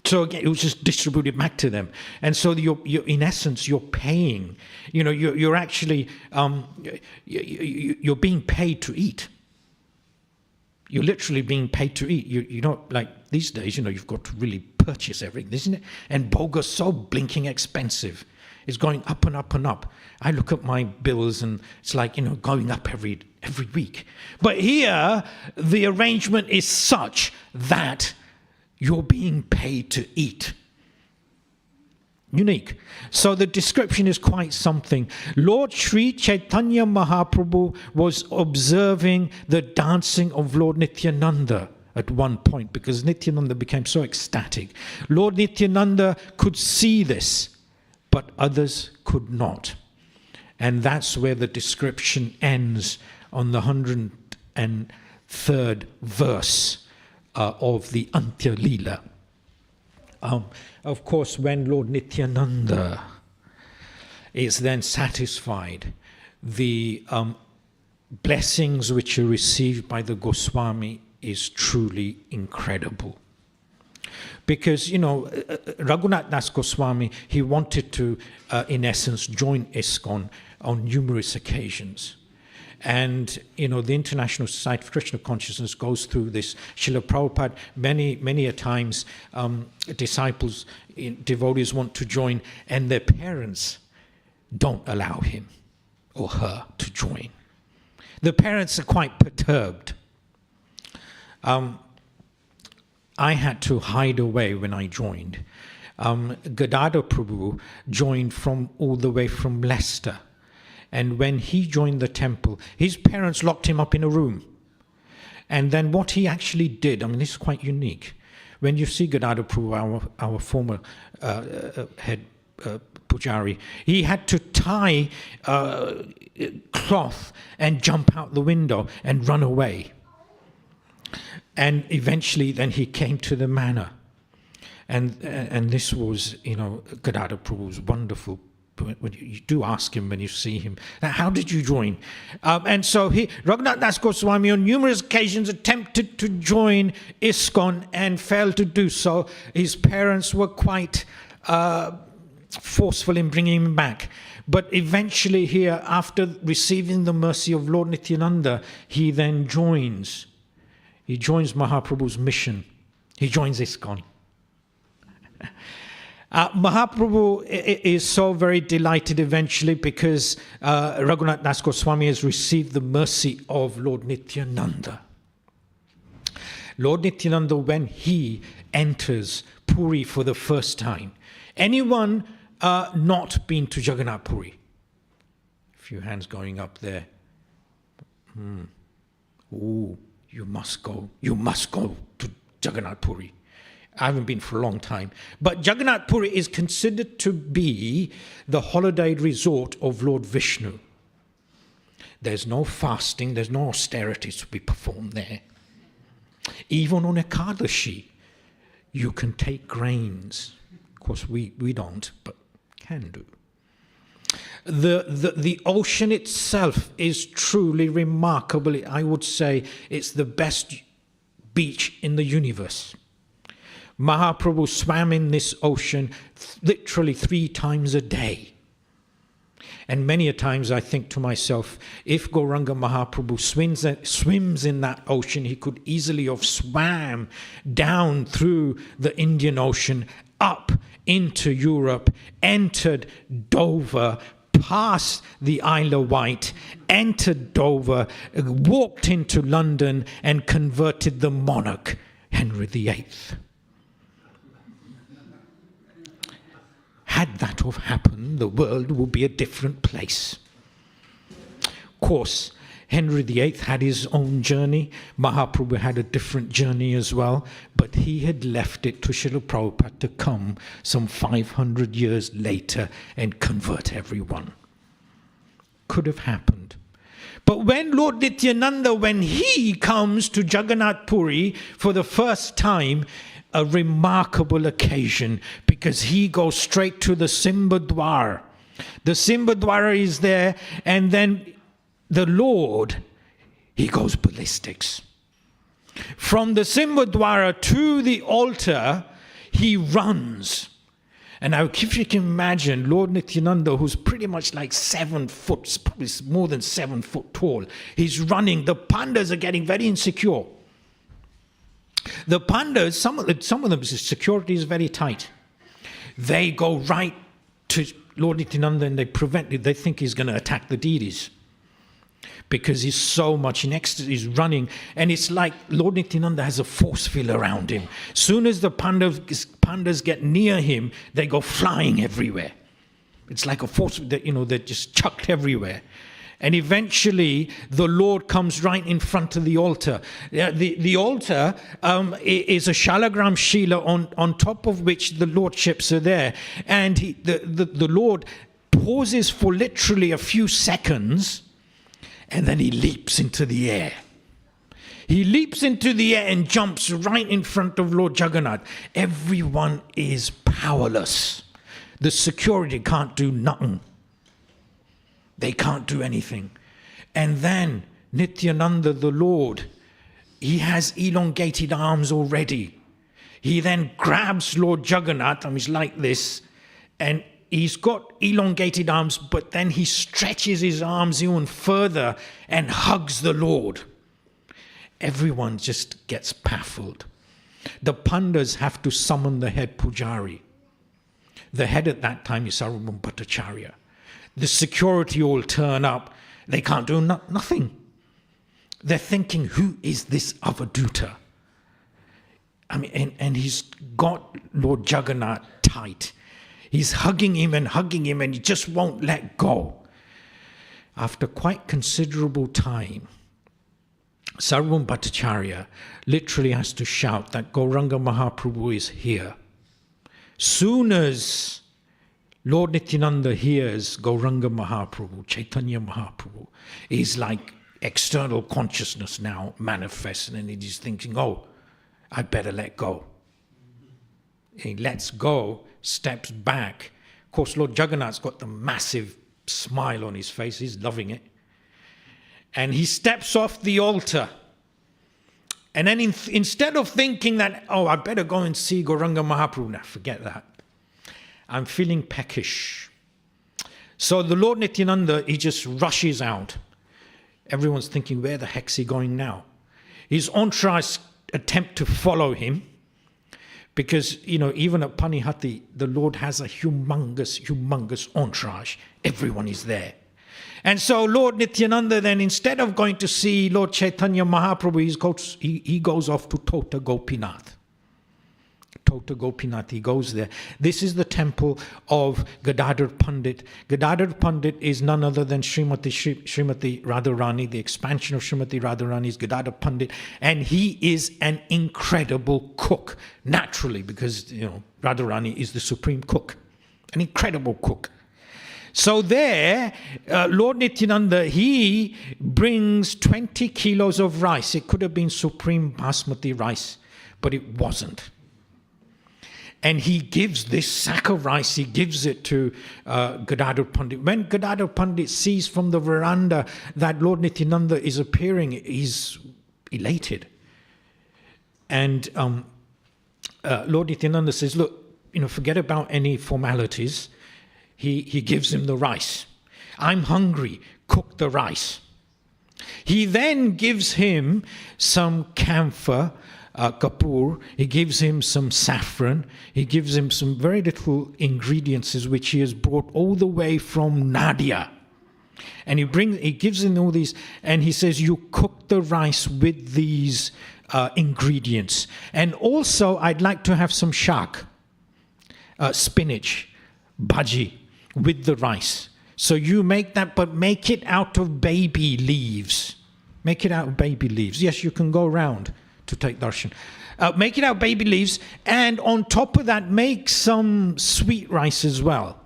A: So again, it was just distributed back to them, and so you're in essence you're paying. You're actually you're being paid to eat. You're literally being paid to eat. You don't, like these days. You've got to really purchase everything, isn't it? And boga's so blinking expensive. It's going up and up and up. I look at my bills and it's like going up every week. But here the arrangement is such that you're being paid to eat. Unique. So the description is quite something. Lord Sri Chaitanya Mahaprabhu was observing the dancing of Lord Nityananda at one point, because Nityananda became so ecstatic. Lord Nityananda could see this, but others could not. And that's where the description ends on the 103rd verse of the Madhya-lilā. Of course, when Lord Nityananda is then satisfied, the blessings which are received by the Goswami is truly incredible. Because, Raghunath Das Goswami, he wanted to, in essence, join ISKCON on numerous occasions. And, the International Society for Krishna Consciousness goes through this. Srila Prabhupada, many a times, disciples, devotees want to join, and their parents don't allow him or her to join. The parents are quite perturbed. I had to hide away when I joined. Gadadhar Prabhu joined all the way from Leicester. And when he joined the temple, his parents locked him up in a room. And then what he actually did, this is quite unique. When you see Gadadhar Prabhu, our former head Pujari, he had to tie cloth and jump out the window and run away. And eventually then he came to the manor. And this was, Gadadhar Prabhu's wonderful. When you do ask him when you see him, how did you join? And so Raghunath Das Goswami on numerous occasions attempted to join ISKCON and failed to do so. His parents were quite forceful in bringing him back. But eventually here, after receiving the mercy of Lord Nityananda, he then joins. He joins Mahaprabhu's mission. He joins ISKCON. Mahaprabhu is so very delighted eventually because Raghunath Das Goswami has received the mercy of Lord Nityananda. Lord Nityananda, when he enters Puri for the first time, anyone not been to Jagannath Puri? A few hands going up there. Oh, you must go to Jagannath Puri. I haven't been for a long time. But Jagannath Puri is considered to be the holiday resort of Lord Vishnu. There's no fasting, there's no austerities to be performed there. Even on Ekadashi, you can take grains. Of course, we don't, but can do. The ocean itself is truly remarkable. I would say it's the best beach in the universe. Mahaprabhu swam in this ocean literally 3 times a day. And many a times I think to myself, if Gauranga Mahaprabhu swims in that ocean, he could easily have swam down through the Indian Ocean, up into Europe, entered Dover, past the Isle of Wight, entered Dover, walked into London and converted the monarch, Henry VIII. Had that have happened, the world would be a different place. Of course, Henry VIII had his own journey. Mahaprabhu had a different journey as well. But he had left it to Srila Prabhupada to come some 500 years later and convert everyone. Could have happened. But when Lord Nityananda, when he comes to Jagannath Puri for the first time, a remarkable occasion, because he goes straight to the Simbadwar. The Simbadwar is there, and then the Lord, he goes ballistics. From the Simbadwara to the altar, he runs. And now, if you can imagine, Lord Nityananda, who's pretty much like 7 foot, probably more than 7 foot tall, he's running. The pandas are getting very insecure. The pandas, some of them, security is very tight. They go right to Lord Nityananda and they prevent it. They think he's going to attack the deities because he's so much in ecstasy, he's running. And it's like Lord Nityananda has a force field around him. Soon as the pandas get near him, they go flying everywhere. It's like a force that, they're just chucked everywhere. And eventually, the Lord comes right in front of the altar. The altar is a Shalagram Shila on top of which the Lordships are there. And the Lord pauses for literally a few seconds, and then he leaps into the air. He leaps into the air and jumps right in front of Lord Jagannath. Everyone is powerless. The security can't do nothing. They can't do anything. And then Nityananda, the Lord, he has elongated arms already. He then grabs Lord Jagannath, he's like this, and he's got elongated arms, but then he stretches his arms even further and hugs the Lord. Everyone just gets baffled. The pandas have to summon the head pujari. The head at that time is Sarvabhauma Bhattacharya. The security all turn up. They can't do nothing. They're thinking, who is this Avaduta? And he's got Lord Jagannath tight. He's hugging him, and he just won't let go. After quite considerable time, Sarvabhauma Bhattacharya literally has to shout that Gauranga Mahaprabhu is here. Soon as Lord Nityananda hears Gauranga Mahaprabhu, Chaitanya Mahaprabhu, is like external consciousness now manifests, and he's thinking, oh, I better let go. He lets go, steps back. Of course, Lord Jagannath's got the massive smile on his face. He's loving it. And he steps off the altar. And then instead of thinking that, oh, I better go and see Gauranga Mahaprabhu, now forget that. I'm feeling peckish. So the Lord Nityananda, he just rushes out. Everyone's thinking, where the heck's he going now? His entourage attempt to follow him, because, even at Panihati, the Lord has a humongous entourage. Everyone is there. And so Lord Nityananda then, instead of going to see Lord Chaitanya Mahaprabhu, he goes off to Tota Gopinath. Tota Gopinath, he goes there. This is the temple of Gadadhar Pandit. Gadadhar Pandit is none other than Srimati Radharani, the expansion of Srimati Radharani's Gadadhar Pandit. And he is an incredible cook, naturally, because, Radharani is the supreme cook. An incredible cook. So there, Lord Nityananda, he brings 20 kilos of rice. It could have been supreme basmati rice, but it wasn't. And he gives this sack of rice, he gives it to Gadadhar Pandit. When Gadadhar Pandit sees from the veranda that Lord Nityananda is appearing, he's elated. And Lord Nityananda says, look, forget about any formalities. He gives him the rice. I'm hungry, cook the rice. He then gives him some camphor, kapoor, he gives him some saffron, he gives him some very little ingredients which he has brought all the way from Nadia. And he gives him all these, and he says, you cook the rice with these ingredients. And also, I'd like to have some shak, spinach, bhaji, with the rice. So you make that, but make it out of baby leaves. Make it out of baby leaves. Yes, you can go around to take darshan. Make it out of baby leaves, and on top of that, make some sweet rice as well.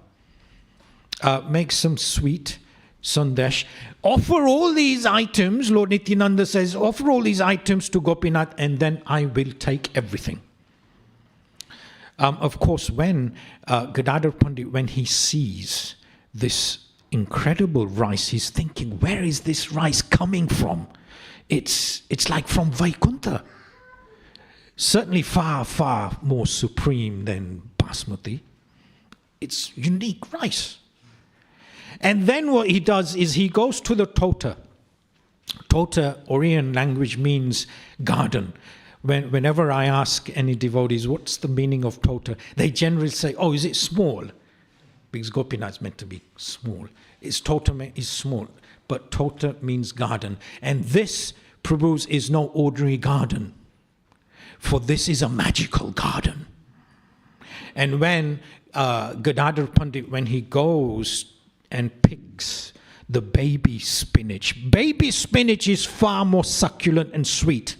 A: Make some sweet sandesh. Offer all these items, Lord Nityananda says, offer all these items to Gopinath, and then I will take everything. Of course, when Gadadhar Pandit, when he sees this incredible rice, he's thinking, where is this rice coming from? It's like from Vaikuntha. Certainly far, far more supreme than basmati. It's unique rice. And then what he does is he goes to the tota. Tota, Oriental language, means garden. Whenever I ask any devotees, what's the meaning of tota? They generally say, oh, is it small? Because Gopinath is meant to be small. Tota is small, but tota means garden. And this, Prabhus, is no ordinary garden. For this is a magical garden. And when Gadadhar Pandit, when he goes and picks the baby spinach is far more succulent and sweet.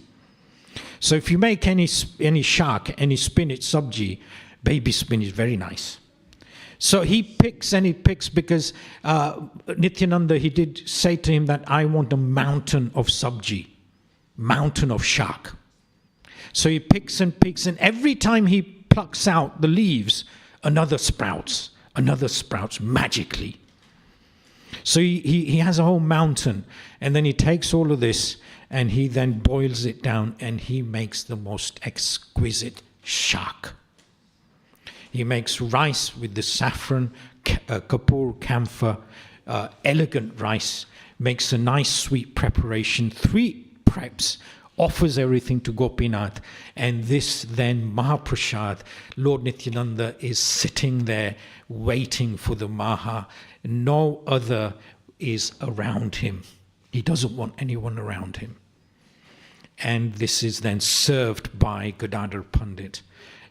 A: So if you make any shak, any spinach sabji, baby spinach is very nice. So he picks because Nityananda, he did say to him that I want a mountain of sabji, mountain of shak. So he picks, and every time he plucks out the leaves, another sprouts magically. So he has a whole mountain, and then he takes all of this and he then boils it down, and he makes the most exquisite shak. He makes rice with the saffron, kapoor, camphor, elegant rice, makes a nice sweet preparation, 3 preps, offers everything to Gopinath, and this then Mahaprasad, Lord Nityananda is sitting there waiting for the Maha. No other is around him. He doesn't want anyone around him. And this is then served by Gadadhar Pandit,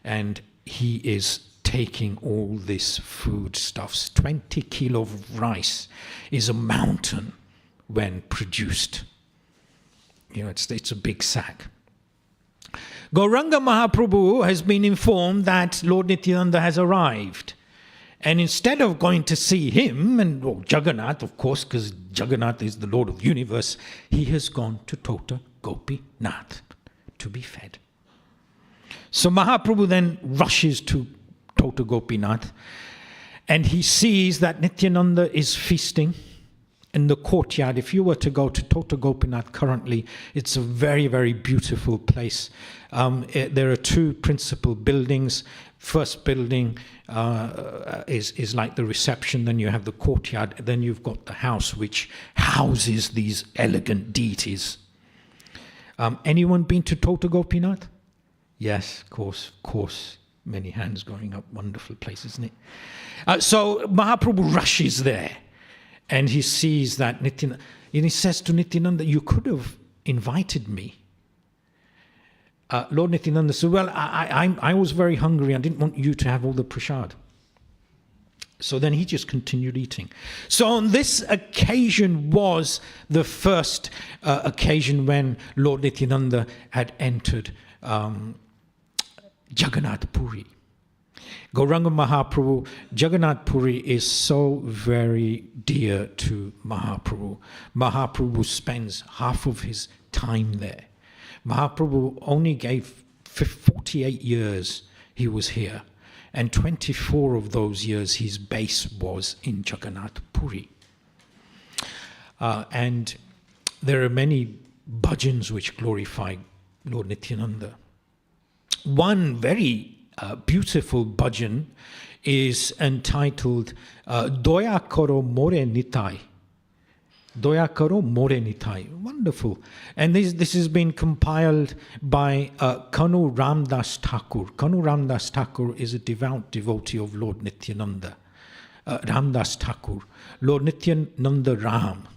A: and he is taking all this foodstuffs. 20 kilo of rice is a mountain when produced. You know, it's a big sack. Gauranga Mahaprabhu has been informed that Lord Nityananda has arrived. And instead of going to see him, and Jagannath, of course, because Jagannath is the Lord of the universe, he has gone to Tota Gopinath to be fed. So Mahaprabhu then rushes to Tota Gopinath, and he sees that Nityananda is feasting in the courtyard. If you were to go to Tota Gopinath currently, it's a very, very beautiful place. There are 2 principal buildings. First building is like the reception, then you have the courtyard, then you've got the house which houses these elegant deities. Anyone been to Tota Gopinath? Yes, of course. Many hands going up. Wonderful place, isn't it? So Mahaprabhu rushes there, and he sees that Nityananda, and he says to Nityananda, you could have invited me. Lord Nityananda said, well, I was very hungry. I didn't want you to have all the prasad. So then he just continued eating. So on this occasion was the first occasion when Lord Nityananda had entered Jagannath Puri. Gauranga Mahaprabhu, Jagannath Puri is so very dear to Mahaprabhu. Mahaprabhu spends half of his time there. Mahaprabhu only gave 48 years he was here, and 24 of those years his base was in Jagannath Puri. And there are many bhajans which glorify Lord Nityananda. One very beautiful bhajan is entitled Doya Karo More Nitai. Doya Karo More Nitai. Wonderful. And this has been compiled by Kanu Ramdas Thakur. Kanu Ramdas Thakur is a devout devotee of Lord Nityananda. Ramdas Thakur. Lord Nityananda Ram.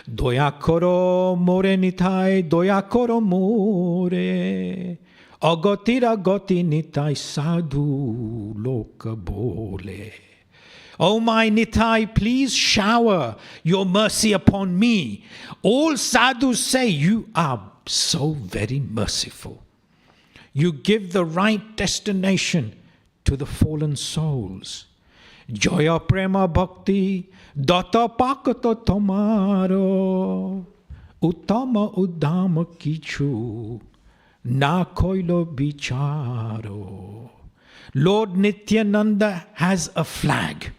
A: Doya Karo More Nitai, Doya Karo More. Agotira Goti Nitai Sadhu Loka Bole. O my Nitai, please shower your mercy upon me. All sadhus say you are so very merciful. You give the right destination to the fallen souls. Joya Prema Bhakti Data Pakato Tomaro Uttama Uddama Kichu Na Koilo Bicharo. Lord Nityananda has a flag.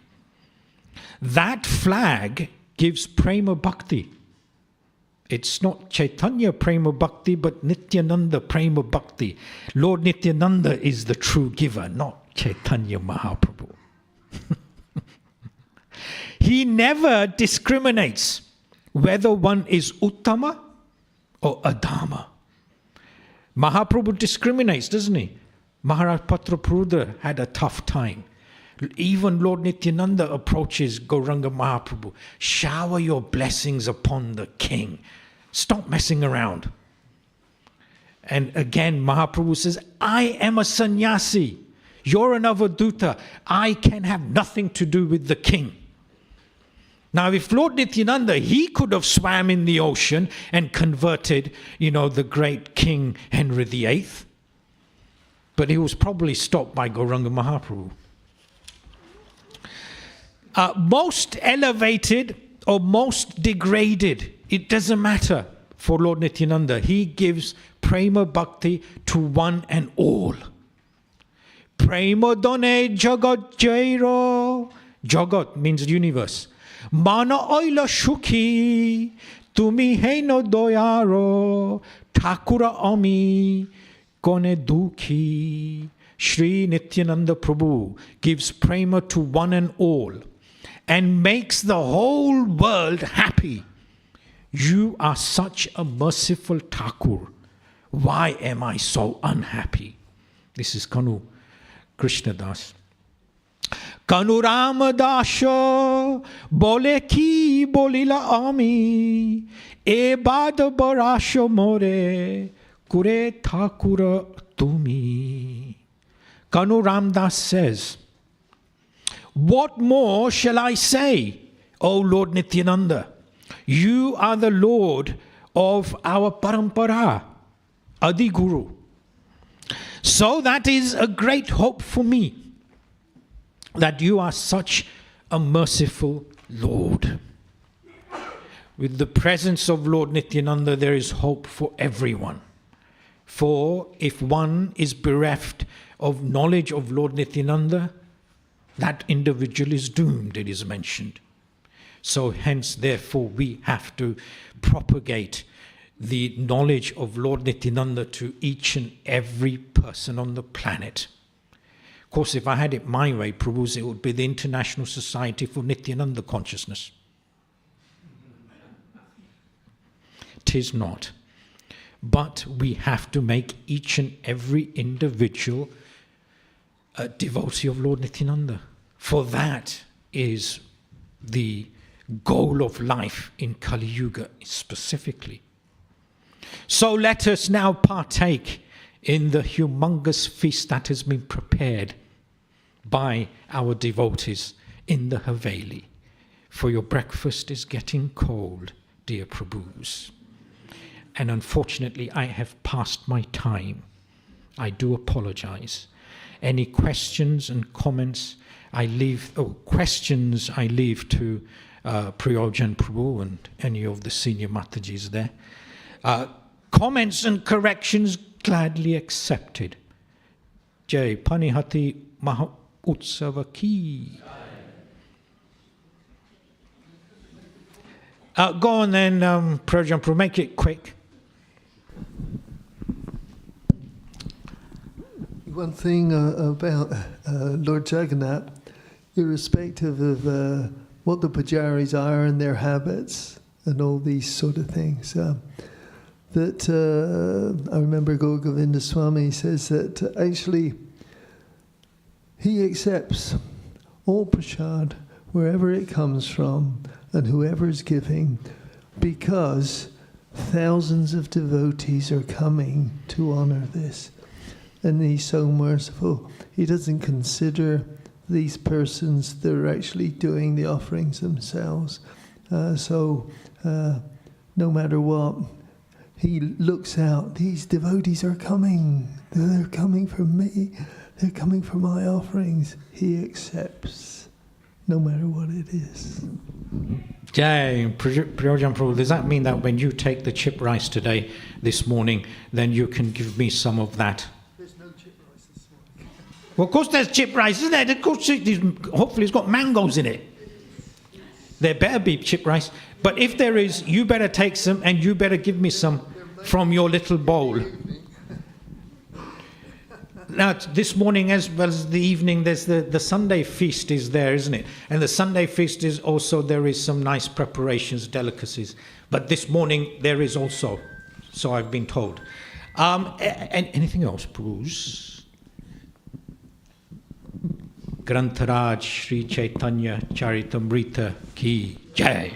A: That flag gives Prema Bhakti. It's not Chaitanya Prema Bhakti, but Nityananda Prema Bhakti. Lord Nityananda is the true giver, not Chaitanya Mahaprabhu. He never discriminates whether one is Uttama or Adama. Mahaprabhu discriminates, doesn't he? Maharaj Patraprudha had a tough time. Even Lord Nityananda approaches Gauranga Mahaprabhu. Shower your blessings upon the king. Stop messing around. And again, Mahaprabhu says, I am a sannyasi. You're an avaduta. I can have nothing to do with the king. Now, if Lord Nityananda, he could have swam in the ocean and converted, the great King Henry VIII. But he was probably stopped by Gauranga Mahaprabhu. Most elevated or most degraded, it doesn't matter for Lord Nityananda. He gives Prema Bhakti to one and all. Prema done jagat jairo. Jagat means universe. Mana oila shukhi. Tumi heino doyaro. Thakura ami. Kone dukhi. Sri Nityananda Prabhu gives prema to one and all and makes the whole world happy. You are such a merciful Thakur. Why am I so unhappy? This is Kanu Krishnadas. Kanu Ramadasha bole ki bolila ami e bad barasho more kure Thakura tumi. Kanu Ramdas says, what more shall I say, O Lord Nityananda? You are the Lord of our parampara, Adi Guru. So that is a great hope for me, that you are such a merciful Lord. With the presence of Lord Nityananda, there is hope for everyone. For if one is bereft of knowledge of Lord Nityananda, that individual is doomed, it is mentioned. So hence, therefore, we have to propagate the knowledge of Lord Nityananda to each and every person on the planet. Of course, if I had it my way, Prabhu's, it would be the International Society for Nityananda Consciousness. 'Tis not. But we have to make each and every individual a devotee of Lord Nityananda. For that is the goal of life in Kali Yuga specifically. So let us now partake in the humongous feast that has been prepared by our devotees in the Haveli. For your breakfast is getting cold, dear Prabhus. And unfortunately, I have passed my time. I do apologize. Any questions and comments I leave to Priyojan Prabhu and any of the senior Matajis there. Comments and corrections gladly accepted. Jai Panihati Maha Utsava Ki. Go on then, Priyojan Prabhu, make it quick.
B: One thing about Lord Jagannath, irrespective of what the pujaris are and their habits and all these sort of things, that I remember Gaur Govinda Swami says that actually he accepts all prasad wherever it comes from and whoever is giving, because thousands of devotees are coming to honor this. And he's so merciful. He doesn't consider these persons that are actually doing the offerings themselves. So no matter what, he looks out. These devotees are coming. They're coming for me. They're coming for my offerings. He accepts, no matter what it is.
A: Jai, Priyojan Prabhu, does that mean that when you take the chip rice today, this morning, then you can give me some of that?
B: There's no chip rice this morning.
A: Well, of course there's chip rice, isn't there? Of course, hopefully it's got mangoes in it. There better be chip rice. But if there is, you better take some and you better give me some from your little bowl. Now, this morning as well as the evening, there's the Sunday feast is there, isn't it? And the Sunday feast is also, there is some nice preparations, delicacies. But this morning there is also, so I've been told. And anything else, Bruce? Grantharaj Sri Caitanya-Caritāmṛta ki Jai.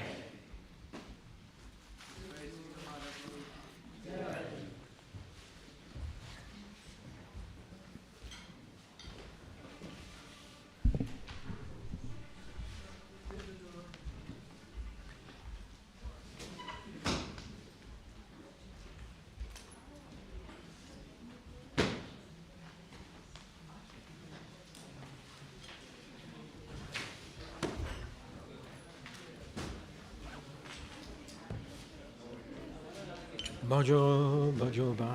A: Bhajo, bhajo, bhai.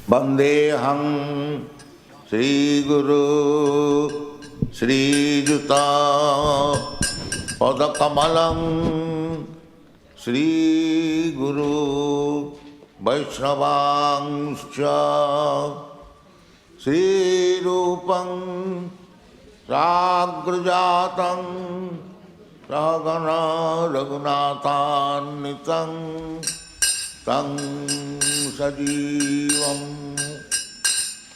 C: Vandeham Sri Guru Sri Juta Padakamalam Sri Guru Vaishnavangscha Sri Rupam Sagrajatam Sagana Raghunathan Nitang Tang Sajivam